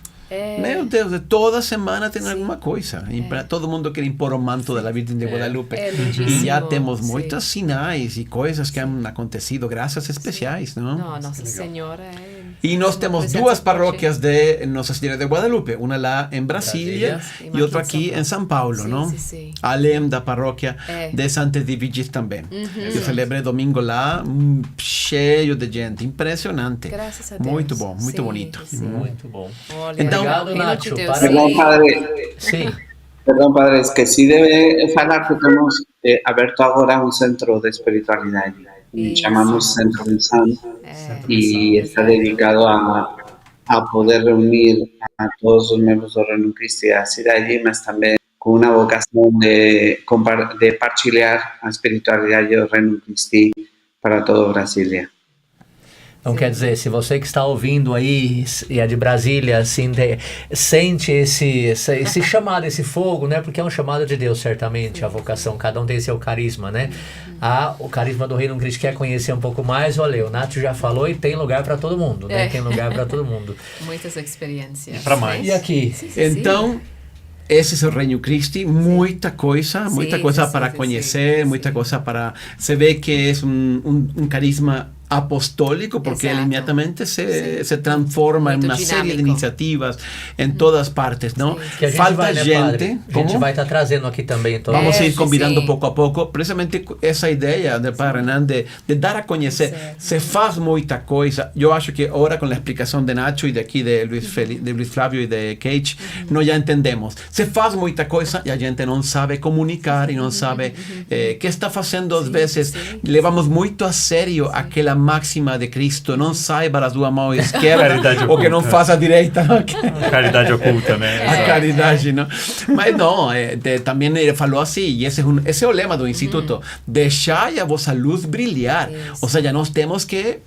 Meu Deus, de toda semana tem alguma coisa. E para todo mundo quer impor o manto da Virgem de Guadalupe. E já temos muitos sinais e coisas que han acontecido, graças especiais, não? Não, Nossa Senhora E nós temos 2 parroquias de Nossa Senhora de Guadalupe, uma lá em Brasília e outra aqui em São Paulo, não? Além da paróquia de Santa Edviges também. Eu celebrei domingo lá, cheio de gente, impressionante. Graças a Deus. Muito bom, muito bonito. Muito bom. Olha, Então, obrigado, Nacho. Perdón, padre. Sim. Perdão, padre, esqueci de falar que temos aberto agora um centro de espiritualidade. Isso. Chamamos Centro Missão Centro e Missão. está dedicado a poder reunir a todos os membros do Reino Cristo da cidade, mas também com uma vocação de partilhar a espiritualidade do Reino Cristo para todo Brasília. Então, quer dizer, se você que está ouvindo aí e é de Brasília, assim, sente esse chamado, esse fogo, né? Porque é um chamado de Deus, certamente, a vocação. Cada um tem seu carisma, né? O carisma do Reino Cristo quer conhecer um pouco mais. Olha, o Nath já falou e tem lugar para todo mundo, né? Tem lugar para todo mundo. Muitas experiências. E para mais. E aqui? Sim. Então, esse é o Reino Cristo, muita coisa para conhecer, muita coisa para... Se vê que é um carisma apostólico, porque ele imediatamente se transforma Muito em uma dinâmico. série de iniciativas em todas partes, não? Que a gente Falta vai, né, gente, padre? A gente vai estar trazendo aqui também. Então, vamos ir sim, convidando sim. pouco a pouco, precisamente essa ideia do Padre Renan de dar a conhecer. Se faz muita coisa. Eu acho que agora com a explicação de Nacho e daqui de Luiz Flávio e de Kate, nós já entendemos. Se faz muita coisa e a gente não sabe comunicar e não sabe que está fazendo às vezes. Levamos muito a sério aquela máxima de Cristo, não saiba da sua mão esquerda ou que não faça a direita. Caridade oculta, né? A caridade, não? Mas não, também ele falou assim, e esse é o lema do Instituto, deixai a vossa luz brilhar. Ou seja, nós temos que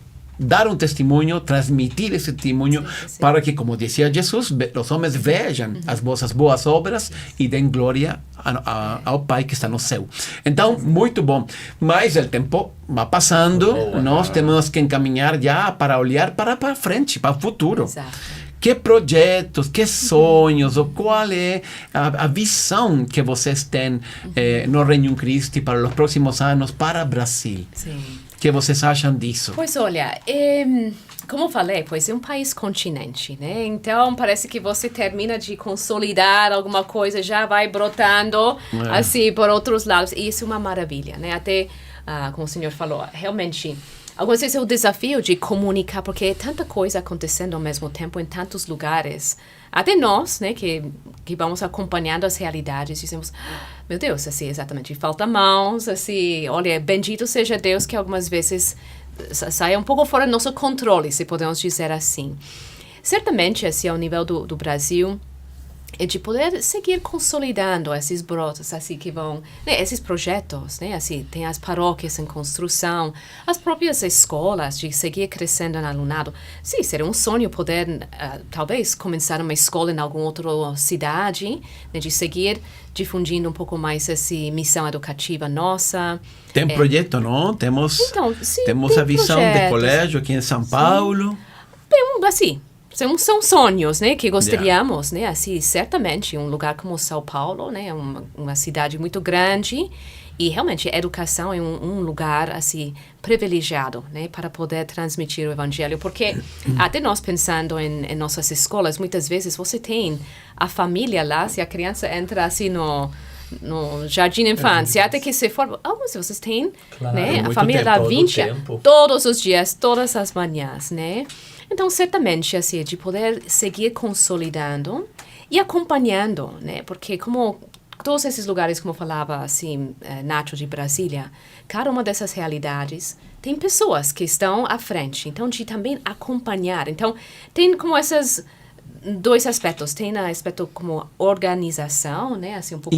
dar um testemunho, transmitir esse testemunho para que, como dizia Jesus, os homens vejam as vossas boas obras e deem glória ao Pai que está no céu. Então, muito bom. Mas o tempo vai passando, nós temos que encaminhar já para olhar para frente, para o futuro. Exato. Que projetos, que sonhos, ou qual é a visão que vocês têm no Reino Cristo para os próximos anos para o Brasil? Sim. O que vocês acham disso? Pois olha, como eu falei, pois é um país continente, né? Então parece que você termina de consolidar alguma coisa, já vai brotando assim por outros lados. E isso é uma maravilha, né? Até, como o senhor falou, realmente, algumas vezes é o desafio de comunicar, porque é tanta coisa acontecendo ao mesmo tempo em tantos lugares. Até nós, né, que vamos acompanhando as realidades, dizemos, meu Deus, assim, exatamente, falta mãos, assim, olha, bendito seja Deus que algumas vezes sai um pouco fora do nosso controle, se podemos dizer assim. Certamente, assim, ao nível do Brasil, é de poder seguir consolidando esses brotos, assim, que vão, né, esses projetos, né, assim, tem as paróquias em construção, as próprias escolas, de seguir crescendo no alunado. Sim, seria um sonho poder, talvez, começar uma escola em alguma outra cidade, né, de seguir difundindo um pouco mais essa missão educativa nossa. Tem projeto, não? Temos, Então, sim, temos tem a visão projetos. de colégio aqui em São Paulo. Assim, são sonhos, né, que gostaríamos, né, assim, certamente, um lugar como São Paulo, né, uma cidade muito grande, e realmente a educação é um lugar, assim, privilegiado, né, para poder transmitir o evangelho, porque até nós pensando em nossas escolas, muitas vezes você tem a família lá, se a criança entra, assim, no jardim de infância, até que se for, alguns vocês têm, Claro, né, a muito família tempo, dá todo 20 tempo. todos os dias, todas as manhãs, né? Então, certamente, assim, de poder seguir consolidando e acompanhando, né? Porque como todos esses lugares, como eu falava, assim, Nacho de Brasília, cada uma dessas realidades tem pessoas que estão à frente. Então, de também acompanhar. Então, tem como esses dois aspectos. Tem o aspecto como organização, né? Assim, um pouco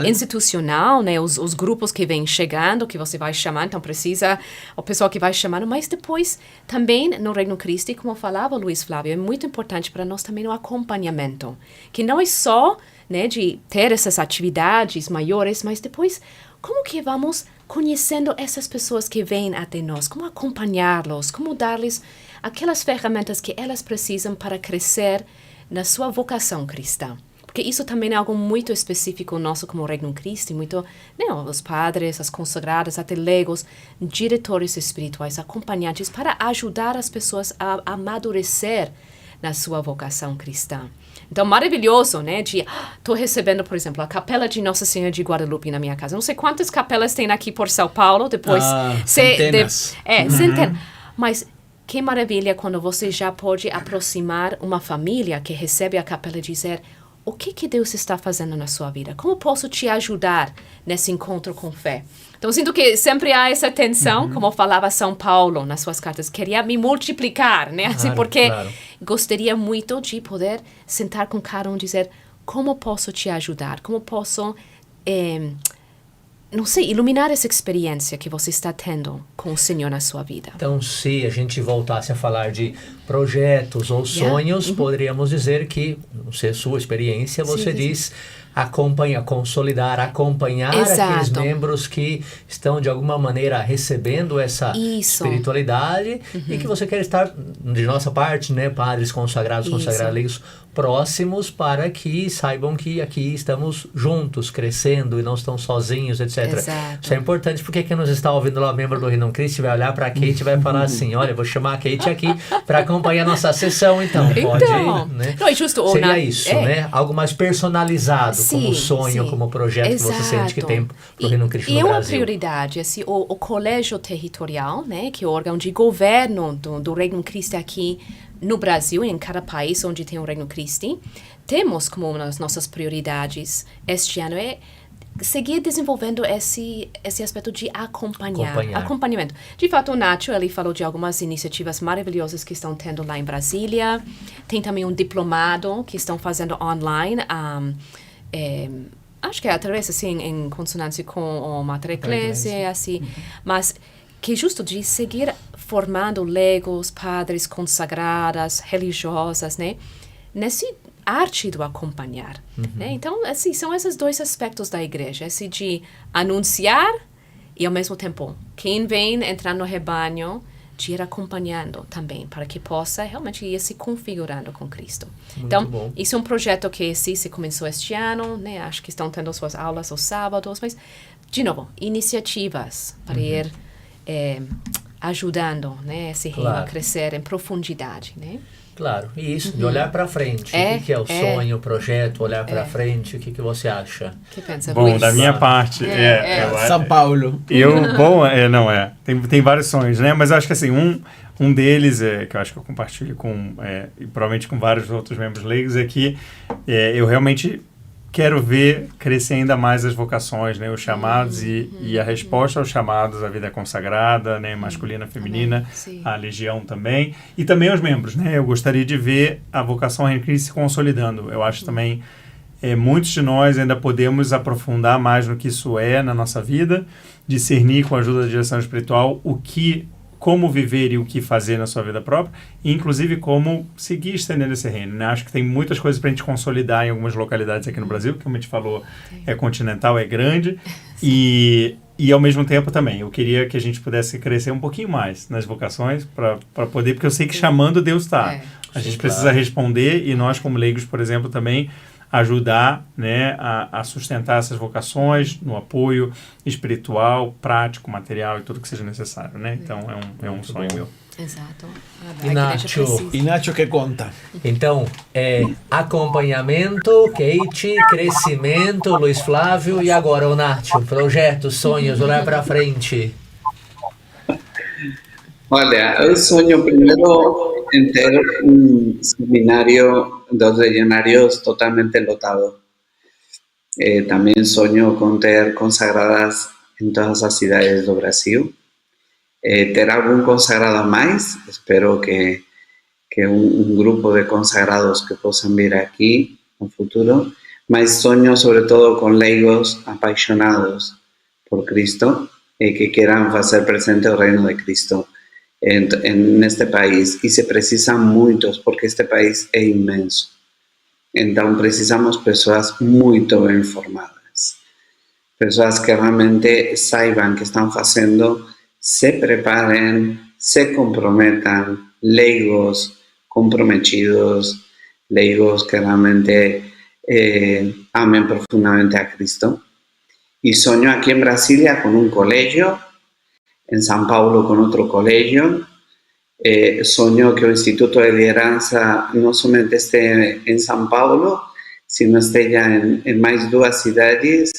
institucional, né? Os grupos que vêm chegando, que você vai chamar, então precisa o pessoal que vai chamando, mas depois também no Reino Cristo, como falava Luiz Flávio, é muito importante para nós também o acompanhamento, que não é só, né, de ter essas atividades maiores, mas depois como que vamos conhecendo essas pessoas que vêm até nós, como acompanhá-los, como dar-lhes aquelas ferramentas que elas precisam para crescer na sua vocação cristã. Porque isso também é algo muito específico nosso como Reino Cristo, muito, né, os padres, as consagradas, até leigos, diretores espirituais, acompanhantes, para ajudar as pessoas a amadurecer na sua vocação cristã. Então, maravilhoso, né? Estou recebendo, por exemplo, a Capela de Nossa Senhora de Guadalupe na minha casa. Não sei quantas capelas tem aqui por São Paulo, depois... Centenas. Centenas. Mas que maravilha quando você já pode aproximar uma família que recebe a capela e dizer, o que Deus está fazendo na sua vida? Como posso te ajudar nesse encontro com fé? Então, sinto que sempre há essa tensão, como falava São Paulo nas suas cartas, queria me multiplicar, né? Assim, porque gostaria muito de poder sentar com cada um e dizer, como posso te ajudar? Como posso, não sei, iluminar essa experiência que você está tendo com o Senhor na sua vida? Então, se a gente voltasse a falar de projetos ou sonhos, poderíamos dizer que, não sei a sua experiência, você diz acompanhar, consolidar, acompanhar aqueles membros que estão de alguma maneira recebendo essa espiritualidade e que você quer estar, de nossa parte, né, padres consagrados, consagrados, próximos para que saibam que aqui estamos juntos, crescendo e não estão sozinhos, etc. Exato. Isso é importante porque quem nos está ouvindo lá, membro do Reino Cristo, vai olhar para a Kate e vai falar assim, olha, vou chamar a Kate aqui para acompanhar a nossa sessão, então. Pode, né? Não, é justo, seria isso, né? Algo mais personalizado, como sonho, como projeto que você sente que tem para o Reino Cristo no Brasil. E uma prioridade, assim, o colégio territorial, né, que é o órgão de governo do Reino Cristo aqui no Brasil, em cada país onde tem o Reino Cristo, temos como uma das nossas prioridades este ano seguir desenvolvendo esse aspecto de acompanhamento. De fato, o Nacho, ele falou de algumas iniciativas maravilhosas que estão tendo lá em Brasília. Tem também um diplomado que estão fazendo online, acho que é através, assim, em consonância com o Mater Ecclesiae, assim, mas que justo de seguir formando leigos, padres consagradas, religiosas, né, nesse arte do acompanhar, né? Então, assim, são esses dois aspectos da igreja, esse de anunciar e, ao mesmo tempo, quem vem entrar no rebanho, de ir acompanhando também, para que possa realmente ir se configurando com Cristo. Muito então, bom. Isso é um projeto que se começou este ano, né? Acho que estão tendo suas aulas aos sábados, mas, de novo, iniciativas para ir ajudando, né, esse reino a crescer em profundidade, né? Claro, e isso, de olhar para frente. O que é o sonho, o projeto, olhar para frente, o que você acha? Que pensa, bom, Luiz? da minha parte, São Paulo. Tem vários sonhos, né? Mas eu acho que assim, um deles, que eu acho que eu compartilho com, e provavelmente com vários outros membros leigos, é que eu realmente quero ver crescer ainda mais as vocações, né, os chamados e a resposta aos chamados, a vida consagrada, né, masculina, feminina, a legião também, e também os membros, né, eu gostaria de ver a vocação Reino Cristo se consolidando. Eu acho também, muitos de nós ainda podemos aprofundar mais no que isso é na nossa vida, discernir com a ajuda da direção espiritual como viver e o que fazer na sua vida própria, e inclusive como seguir estendendo esse reino, né? Acho que tem muitas coisas para a gente consolidar em algumas localidades aqui no Brasil, que como a gente falou, é continental, é grande, e ao mesmo tempo também, eu queria que a gente pudesse crescer um pouquinho mais nas vocações, para poder, porque eu sei que chamando Deus está. A gente precisa responder, e nós como leigos, por exemplo, também ajudar, né, a sustentar essas vocações no apoio espiritual, prático, material e tudo que seja necessário, né? Então é um sonho meu. Exato. E Nacho, que conta? Então, acompanhamento, Kate, crescimento, Luiz Flávio, e agora o Nacho, projetos, sonhos, olhar para frente. Olha, eu sonho primeiro em ter um seminário dos legionarios totalmente lotado. También sueño con ter consagradas en todas las ciudades do Brasil. Ter algún consagrado más, espero que un grupo de consagrados que puedan vir aquí en futuro, mas sueño sobre todo con leigos apaixonados por Cristo que quieran hacer presente el reino de Cristo en este país, y se precisan muchos porque este país es inmenso. Entonces precisamos personas muy bien formadas, personas que realmente saiban que están haciendo, se preparen, se comprometan, leigos comprometidos, leigos que realmente amen profundamente a Cristo. Y sueño aquí en Brasilia con un colegio, en São Paulo con otro colegio. Sueño que el Instituto de Lideranza no solamente esté en São Paulo, sino esté ya en más dos ciudades.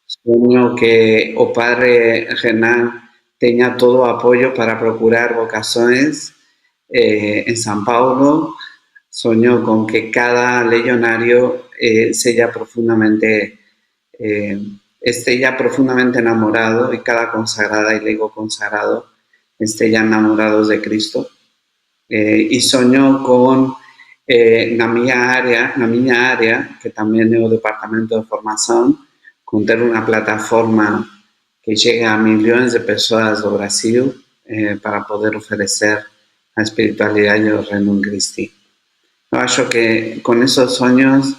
Sueño que o Padre Renan tenga todo apoyo para procurar vocaciones en São Paulo. Sueño con que cada legionario esté ya profundamente enamorado, y cada consagrada y leigo consagrado esté ya enamorados de Cristo. E sogno con na minha área, que também é o departamento de formação, com ter uma plataforma que chegue a milhões de pessoas do Brasil para poder oferecer a espiritualidade do Reino Christi. Eu acho que com esses sonhos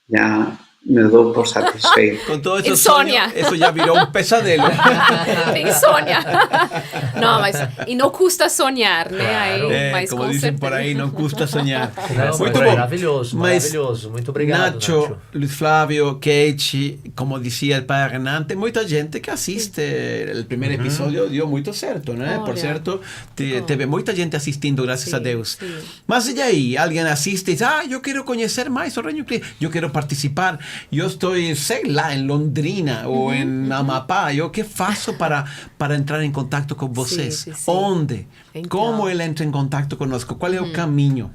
já me dou por satisfeito. Con todo eso, Insomnia. eso ya viró un pesadelo. Insônia. Não, mas e não custa sonhar, né? Claro. Aí, mas como com dicen certeza. por ahí, no custa soñar. Não, Muito mas bom. maravilhoso, Mas, maravilhoso. Muito obrigado, Nacho, Luis Flavio, Keiichi, como decía el padre Renante, mucha gente que asiste el primer episodio dio muito certo, né? Por Olha. certo, teve muita gente assistindo, graças a Deus. Sim. Mas e aí, alguém assiste e diz, eu quero conhecer mais o Reino Cristo, eu quero participar, eu estou, sei lá, em Londrina ou em Amapá, eu que faço para entrar em contato com vocês? Sim. Onde? Então. Como ele entra em contato conosco? Qual é o caminho?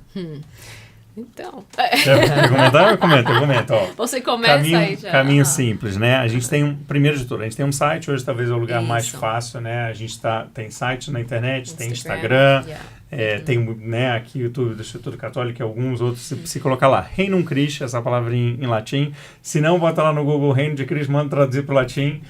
Então, Quer comentar? Eu comento. Ó. você começa aí já. Caminho simples, né? A gente tem primeiro de tudo, a gente tem um site, hoje talvez é o lugar mais Isso. fácil, né? A gente tem site na internet, tem Instagram, Instagram, tem, né, aqui o YouTube do Instituto Católico e alguns outros, se colocar lá, Reino Christi, essa palavra em latim, se não, bota lá no Google Reino de Cristo, manda traduzir para o latim,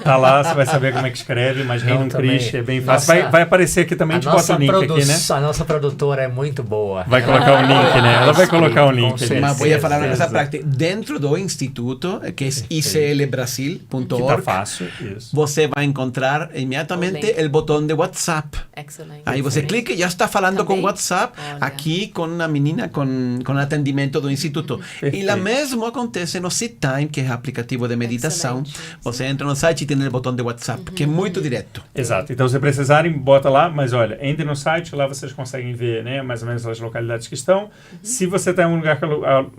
tá lá, você vai saber como é que escreve, mas Reino Christi é bem fácil. Vai aparecer aqui também, a gente bota o link aqui, né? A nossa produtora é muito boa. Vai colocar o link, né? Ela vai colocar o link. certeza. Mas vou falar uma coisa certeza. prática. Dentro do instituto, que é iclbrasil.org, Que tá fácil, isso. você vai encontrar imediatamente O link. o botão de WhatsApp. Excelente. Aí você clica e já está falando Também. com o WhatsApp, Olha. aqui com a menina, com atendimento do instituto. E lá mesmo acontece no SeatTime, que é o aplicativo de meditação. Excelente. Você entra no site e tem o botão de WhatsApp, que é muito direto. Exato. Então, se precisarem, bota lá. Mas, olha, entre no site, lá vocês conseguem ver, né, mais ou menos as localidades que estão. Se você está em um lugar que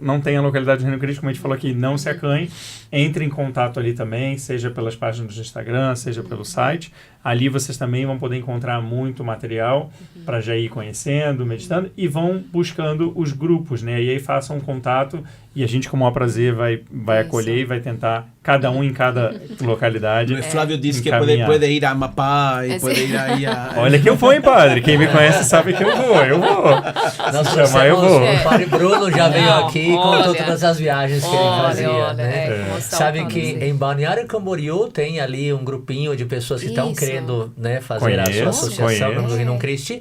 não tem a localidade do Reino Cristo, como a gente falou aqui, não se acanhe. Entre em contato ali também, seja pelas páginas do Instagram, seja pelo site. Ali vocês também vão poder encontrar muito material para já ir conhecendo, meditando, e vão buscando os grupos, né? E aí façam um contato e a gente, com o maior prazer, vai acolher e vai tentar, cada um em cada localidade. O Flávio disse que encaminhar. pode ir a Amapá e pode ir aí a... Olha que eu vou, hein, padre? Quem me conhece sabe que eu vou. Nós Se chamar, eu vou. O padre Bruno já veio Não, aqui e contou todas as viagens que ele fazia, né? Sabe que em Balneário Camboriú tem ali um grupinho de pessoas que estão Isso. querendo, né, fazer a sua associação no Reino Christi.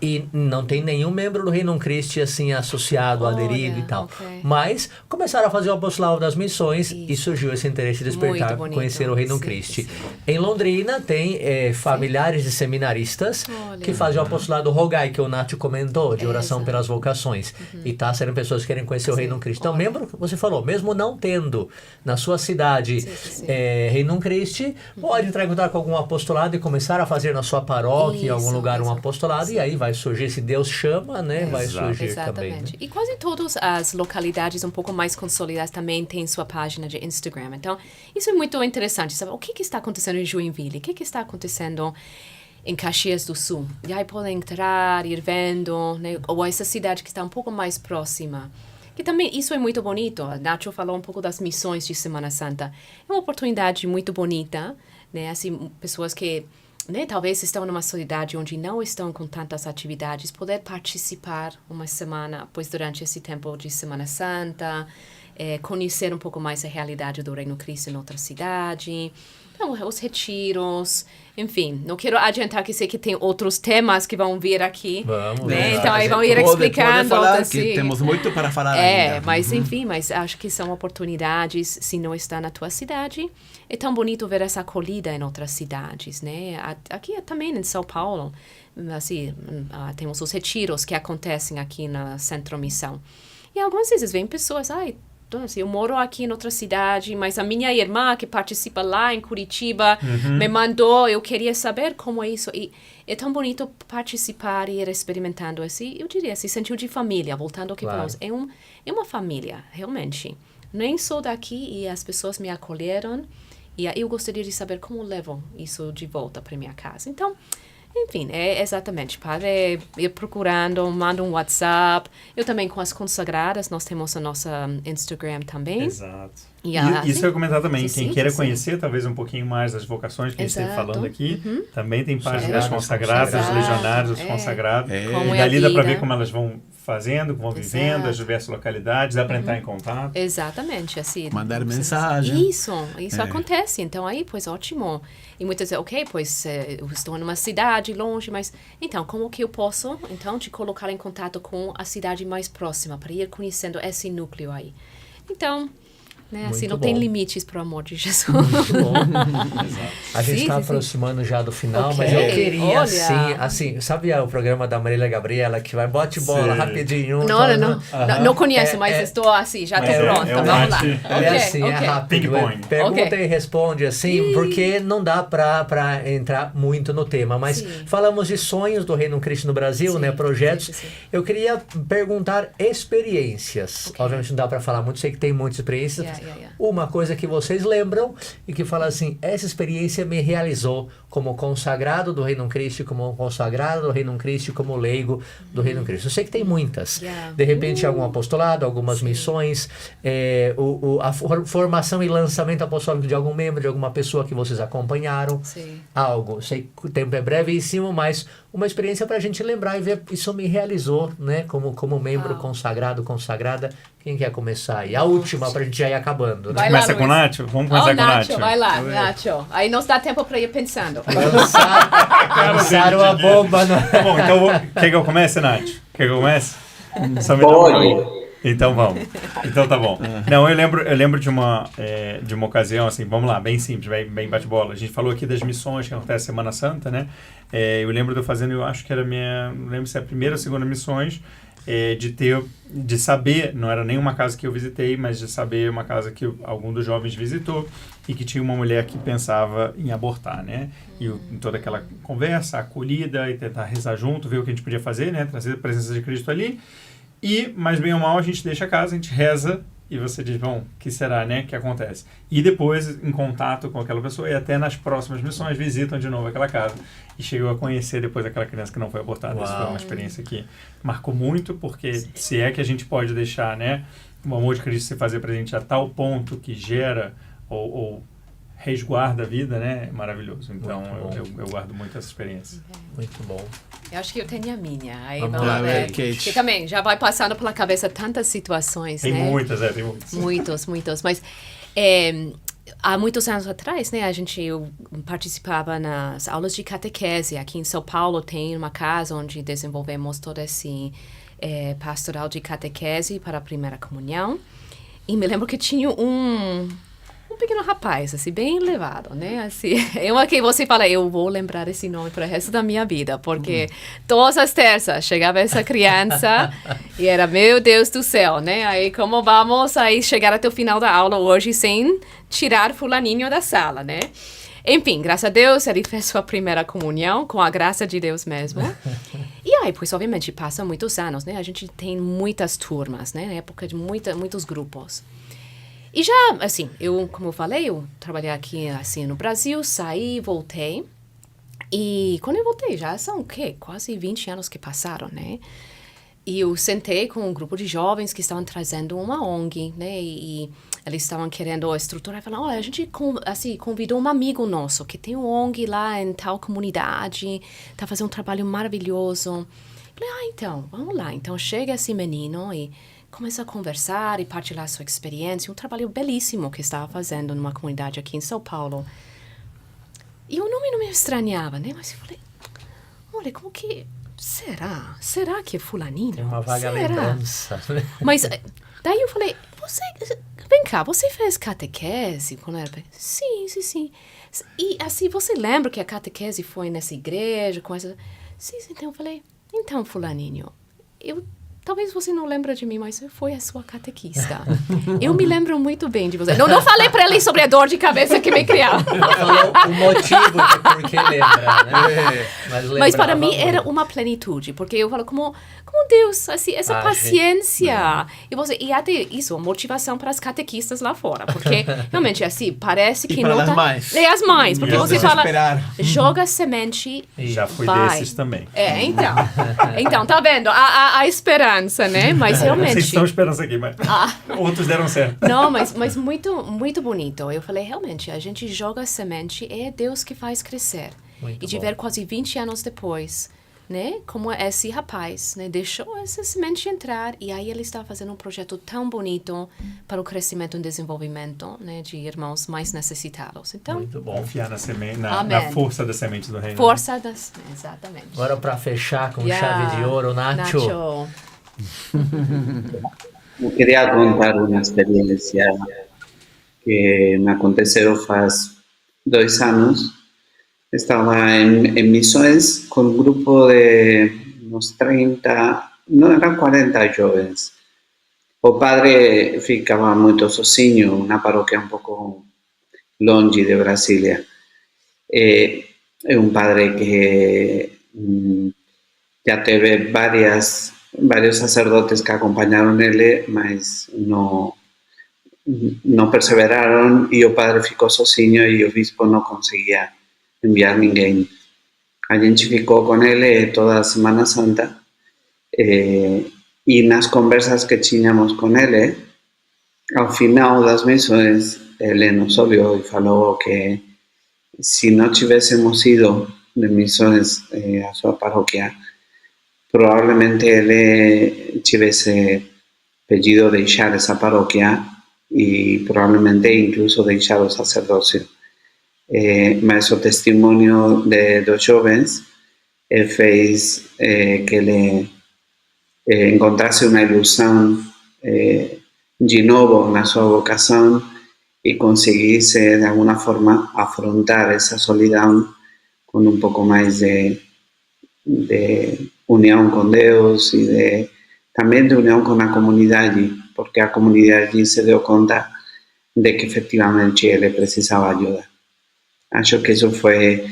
E não tem nenhum membro do Reino Christi assim associado, aderido e tal. ok. Mas começaram a fazer o apostolado das missões e surgiu esse interesse de despertar, Muito bonito. conhecer o Reino Sim, Christi. sim. Em Londrina tem familiares de seminaristas Olha. que fazem o apostolado Rogai, que o Nath comentou, de oração exato. pelas vocações. E tá sendo pessoas que querem conhecer o Reino Christi. Então, membro, você falou, mesmo não tendo na sua cidade Sim. Reino Christi, pode entrar em contato com algum apostolado e começar a fazer na sua paróquia, em algum Isso, lugar, um isso. apostolado, e aí vai surgir, se Deus chama, né? Vai surgir também. Exatamente. E quase todas as localidades um pouco mais consolidadas também têm sua página de Instagram. Então, isso é muito interessante, sabe? O que está acontecendo em Joinville? O que está acontecendo em Caxias do Sul? E aí podem entrar, ir vendo, né? Ou essa cidade que está um pouco mais próxima. Que também, isso é muito bonito. A Nacho falou um pouco das missões de Semana Santa. É uma oportunidade muito bonita, né? Assim, pessoas que... né, talvez estão numa cidade onde não estão com tantas atividades, poder participar uma semana, pois durante esse tempo de Semana Santa, conhecer um pouco mais a realidade do Reino Cristo em outra cidade, então, os retiros, enfim, não quero adiantar que sei que tem outros temas que vão vir aqui, Vamos, né? né? Então aí vão ir explicando. Pode falar, assim. que temos muito para falar ainda. Mas enfim, mas acho que são oportunidades, se não está na tua cidade. É tão bonito ver essa acolhida em outras cidades, né? Aqui também em São Paulo, assim, temos os retiros que acontecem aqui na Centro Missão. E algumas vezes vêm pessoas, assim, eu moro aqui em outra cidade, mas a minha irmã que participa lá em Curitiba me mandou, eu queria saber como é isso. E é tão bonito participar e ir experimentando esse, eu diria, esse sentido de família, voltando ao que falamos. É uma família, realmente. Nem sou daqui e as pessoas me acolheram e eu gostaria de saber como levo isso de volta para minha casa. Então, Enfim, exatamente, para ir procurando, manda um WhatsApp. Eu também com as consagradas, nós temos a nossa Instagram também. Exato. E isso eu ia comentar também, sim, quem sim, queira sim. conhecer talvez um pouquinho mais das vocações que a gente esteve falando aqui, também tem página das Consagradas, consagradas, legionários, dos consagrados. Como E é a dali dá para ver vida. como elas vão fazendo, vão vivendo, as diversas localidades, dá para entrar em contato. Exatamente, assim. Mandar mensagem. Isso acontece. Então, aí, pois, ótimo. E muitas vezes, ok, pois, eu estou numa cidade longe, mas, então, como que eu posso, então, te colocar em contato com a cidade mais próxima, para ir conhecendo esse núcleo aí. Então, né, assim, Muito não tem bom. limites, pro amor de Jesus. Muito bom. A gente Sim, está sim, sim. aproximando já do final, Ok, mas eu queria, olha. assim, sabe o programa da Marília Gabriela, que vai bote bola Sim. rapidinho? Não conheço, É, mas é. estou assim, já estou Mas pronta, é um vamos lá. mate. É assim, é ok. rápido. Ping-pong. Pergunta Ok. e responde assim, porque não dá pra entrar muito no tema. Mas Sim. falamos de sonhos do Reino Cristo no Brasil, Sim, né? Projetos. sim. Eu queria perguntar experiências. Ok. Obviamente não dá pra falar muito, sei que tem muitas experiências. Yeah. Uma coisa que vocês lembram e que fala assim, essa experiência me realizou como consagrado do Reino Cristo, como consagrado do Reino Cristo, como leigo do Reino Cristo. Eu sei que tem muitas. Yeah. De repente, algum apostolado, algumas missões, a formação e lançamento apostólico de algum membro, de alguma pessoa que vocês acompanharam. Sim. Algo. Sei que o tempo é brevíssimo, mas uma experiência para a gente lembrar e ver, isso me realizou, né? Como membro consagrado, consagrada. Quem quer começar aí? A última, para a gente já ir acabando, né? Vai lá, Começa com o Luiz. Nacho? Vamos começar com o Nacho, Nacho. vai lá, Nacho. Aí não dá tempo para ir pensando. Lançaram a bomba. Tá bom, então quer que eu comece, Nath? Quer que eu comece? Só me dá Pode. Então vamos. Então tá bom. Não, eu lembro de uma ocasião, assim, vamos lá, bem simples, bem bate-bola. A gente falou aqui das missões que acontece Semana Santa, né? Eu lembro de eu fazendo, eu acho que era não lembro se é a primeira ou segunda missões, de saber, não era nenhuma casa que eu visitei, mas de saber uma casa que algum dos jovens visitou e que tinha uma mulher que pensava em abortar, né? E em toda aquela conversa, acolhida e tentar rezar junto, ver o que a gente podia fazer, né? Trazer a presença de Cristo ali. E, mais bem ou mal, a gente deixa a casa, a gente reza e você diz, bom, o que será, né, que acontece? E depois, em contato com aquela pessoa, e até nas próximas missões, visitam de novo aquela casa. E chegou a conhecer depois aquela criança que não foi abortada. Isso foi uma experiência que marcou muito, porque se é que a gente pode deixar, né, o amor de Cristo se fazer presente a tal ponto que gera ou resguarda a vida, né, é maravilhoso. Então, eu guardo muito essa experiência. Muito bom. Eu acho que eu tenho a minha. Aí Vamos vamos lá, ver. Kate. Porque também já vai passando pela cabeça tantas situações, Tem né? muitas, tem muitas. Muitos. Mas há muitos anos atrás, né, eu participava nas aulas de catequese. Aqui em São Paulo tem uma casa onde desenvolvemos todo esse pastoral de catequese para a primeira comunhão. E me lembro que tinha um pequeno rapaz, assim, bem levado, né? Assim, que você fala, eu vou lembrar esse nome para o resto da minha vida, porque todas as terças chegava essa criança e era, meu Deus do céu, né? Aí, como vamos aí chegar até o final da aula hoje sem tirar fulaninho da sala, né? Enfim, graças a Deus, ele fez sua primeira comunhão, com a graça de Deus mesmo. E aí, pois, obviamente, passam muitos anos, né? A gente tem muitas turmas, né? Na época de muitos grupos. E já, assim, como eu falei, eu trabalhei aqui, assim, no Brasil, saí, voltei. E quando eu voltei, já são, quase 20 anos que passaram, né? E eu sentei com um grupo de jovens que estavam trazendo uma ONG, né? E eles estavam querendo estruturar e falaram, olha, a gente, assim, convidou um amigo nosso que tem um ONG lá em tal comunidade, tá fazendo um trabalho maravilhoso. Eu falei, então, vamos lá. Então, chega esse menino e começa a conversar e partilhar sua experiência, um trabalho belíssimo que estava fazendo numa comunidade aqui em São Paulo. E o nome não me estranhava, né? Mas eu falei, olha, como que... Será que é fulaninho? Tem uma vaga lembrança. Mas daí eu falei, vem cá, você fez catequese quando era... Sim. E assim, você lembra que a catequese foi nessa igreja com essa... Sim, então eu falei, então fulaninho, eu talvez você não lembra de mim, mas eu fui a sua catequista. Eu me lembro muito bem de você. Não falei para ele sobre a dor de cabeça que me criava. Ela falou o motivo de por que lembra, né? Mas para mim era uma plenitude, porque eu falo como Deus, assim, essa paciência. E até isso, motivação para as catequistas lá fora, porque realmente assim, parece que não tá... E as mães, porque você fala, joga semente, já fui vai. desses também. Então, tá vendo? A esperança, né? Mas realmente... Vocês estão esperança aqui, mas outros deram certo. Não, mas muito, muito bonito. Eu falei, realmente, a gente joga semente e é Deus que faz crescer. Muito e de bom. ver quase 20 anos depois, né? Como esse rapaz, né? Deixou essa semente entrar e aí ele está fazendo um projeto tão bonito para o crescimento e desenvolvimento, né? De irmãos mais necessitados. Então, Muito bom. Confiar na semente, na força da semente do reino. Exatamente. Agora, para fechar com chave de ouro, Nacho. Eu queria contar uma experiência que me aconteceu faz 2 anos. Estaba en Misiones con un grupo de unos 30, no eran 40 jóvenes. O padre ficaba muito sozinho, una parroquia un poco longe de Brasilia. Es un padre que ya teve varios sacerdotes que acompañaron él, mas no perseveraron y el padre ficou sozinho y el obispo no conseguía enviar ninguém. A gente ficou com ele toda a Semana Santa e nas conversas que tínhamos com ele, ao final das missões, ele nos olhou e falou que se não tivéssemos ido de missões à sua paróquia, provavelmente ele tivesse pedido deixar essa paróquia e provavelmente incluso deixar o sacerdócio. Mas o testemunho dos jovens fez que ele encontrasse uma ilusão de novo na sua vocação e conseguisse de alguma forma afrontar essa solidão com um pouco mais de união com Deus e também de união com a comunidade, porque a comunidade se deu conta de que efetivamente ele precisava ajuda. Acho que isso foi...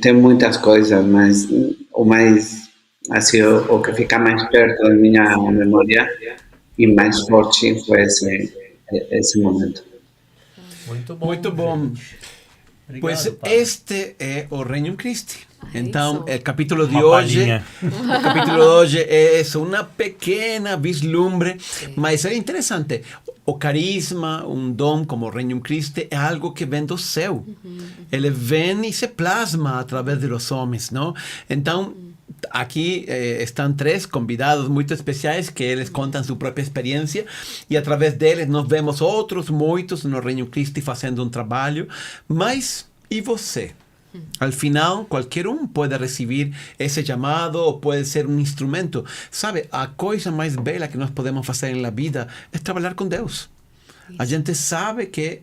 tem muitas coisas, mas o mais... assim, o que fica mais perto da minha memória e mais forte foi esse momento. Muito bom. Muito bom. Obrigado, Pues padre. este é o Reino Christi. Então, isso. o capítulo de Uma hoje, palhinha. o capítulo de hoje é uma pequena vislumbre, mas é interessante. O carisma, um dom como o Reino Christi, é algo que vem do céu. Ele vem e se plasma através dos homens, não? Então, aqui estão 3 convidados muito especiais que eles contam sua própria experiência e através deles nós vemos outros muitos no Reino Christi fazendo um trabalho. Mas e você? Al final, qualquer pode receber esse chamado ou pode ser um instrumento. Sabe, a coisa mais bela que nós podemos fazer na vida é trabalhar com Deus. A gente sabe que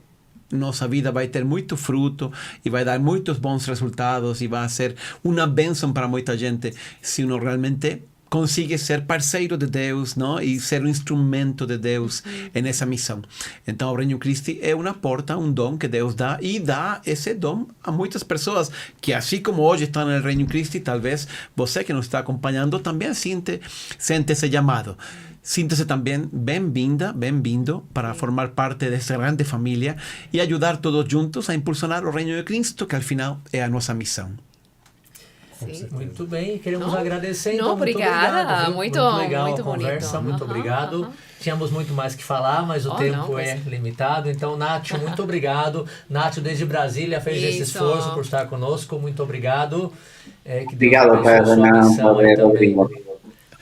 nossa vida vai ter muito fruto e vai dar muitos bons resultados e vai ser uma bênção para muita gente se uno realmente consiga ser parceiro de Deus, não? E ser um instrumento de Deus nessa missão. Então, o Reino Christi é uma porta, um dom que Deus dá e dá esse dom a muitas pessoas que, assim como hoje estão no Reino Christi, talvez você que nos está acompanhando também sente esse chamado. Sinta-se também bem-vinda, bem-vindo para formar parte dessa grande família e ajudar todos juntos a impulsionar o Reino de Cristo, que, al final, é a nossa missão. Sim. Muito bem, queremos Não, agradecer. não, Então, muito obrigada. obrigado, viu? Muito legal muito a conversa, bonito. muito obrigado. Tínhamos muito mais que falar, mas o tempo não, é mas- limitado. Então, Nath, muito obrigado. Nath, desde Brasília, fez esse Isso. esforço por estar conosco. Muito obrigado. Que Deus Obrigado, abençoe a sua Fernando, missão por aí haber também. ouvido.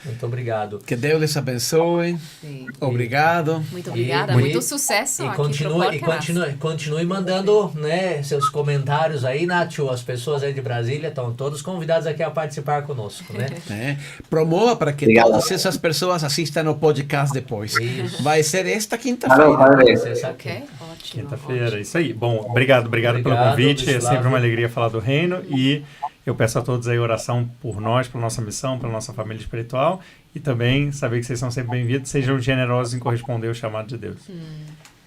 Muito obrigado. Que Deus les abençoe. Sim. Obrigado. Muito obrigada, E- muito sucesso E aqui continue, pro podcast. continue mandando, né, seus comentários aí, Nath. As pessoas aí de Brasília estão todos convidados aqui a participar conosco, né? Promova para que Obrigado. todas essas pessoas assistam o podcast depois. Isso. Vai ser esta Claro, quinta-feira. padre. Você sabe que- Ok, ótimo. Quinta-feira, ótimo. isso aí. Bom, obrigado pelo Obrigado, convite. É Flávio. sempre uma alegria falar do reino. E Eu peço a todos aí oração por nós, pela nossa missão, pela nossa família espiritual e também saber que vocês são sempre bem-vindos. Sejam generosos em corresponder ao chamado de Deus.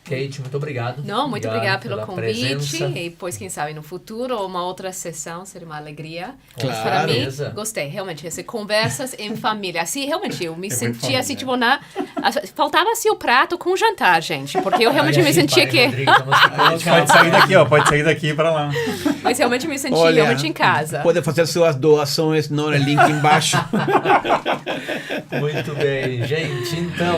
Kate, muito obrigado. Não, muito obrigada pelo pela convite. presença. E depois, quem sabe, no futuro, uma outra sessão seria uma alegria. Claro. Para mim, Beleza. gostei, realmente. Essas conversas em família. Assim, realmente, eu me muito sentia família. assim, tipo, faltava assim o prato com o jantar, gente. Porque eu realmente Aí, me sentia Padre que... Rodrigo, temos que A gente colocar pode sair daqui, ó. Pode sair daqui para lá. Mas realmente me senti Olha, realmente em casa. pode fazer suas doações no link embaixo. Muito bem, gente. Então,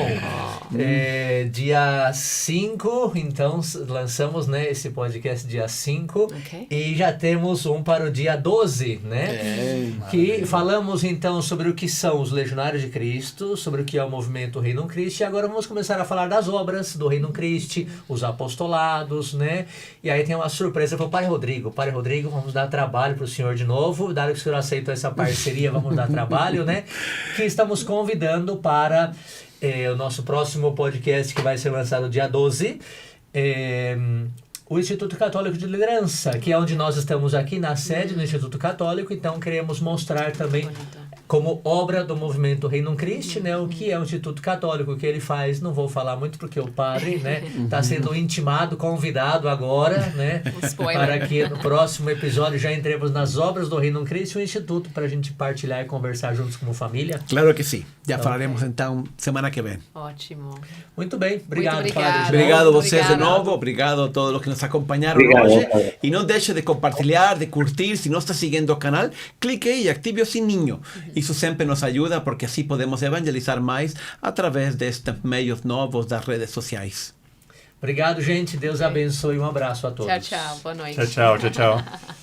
dia 5, então, lançamos, né, esse podcast dia 5. Ok. E já temos um para o dia 12, né? Que falamos, então, sobre o que são os Legionários de Cristo, sobre o que é o movimento Reino Christi. E agora vamos começar a falar das obras do Reino Christi, os apostolados, né? E aí tem uma surpresa para o Padre Rodrigo. Padre Rodrigo, vamos dar trabalho para o senhor de novo. Dado que o senhor aceitou essa parceria, vamos dar trabalho, né? Que estamos convidando para o nosso próximo podcast, que vai ser lançado dia 12. O Instituto Católico de Liderança, que é onde nós estamos aqui, na sede do Instituto Católico. Então, queremos mostrar também, como obra do movimento Reino Christi, né, o que é o Instituto Católico, o que ele faz. Não vou falar muito porque o padre, né, está sendo intimado, convidado agora, né, Spoiler. para que no próximo episódio já entremos nas obras do Reino Christi, o Instituto, para a gente partilhar e conversar juntos como família. Claro que sim. Já falaremos então semana que vem. Ótimo. Muito bem, obrigado, Muito padre. obrigada. Obrigado a vocês de Obrigada. novo, obrigado a todos os que nos acompanharam Obrigado, hoje. padre. E não deixe de compartilhar, de curtir. Se não está seguindo o canal, clique e ative o sininho. Isso sempre nos ajuda porque assim podemos evangelizar mais através destes meios novos das redes sociais. Obrigado, gente. Deus abençoe. Um abraço a todos. Tchau, tchau. Boa noite. Tchau, tchau, tchau, tchau.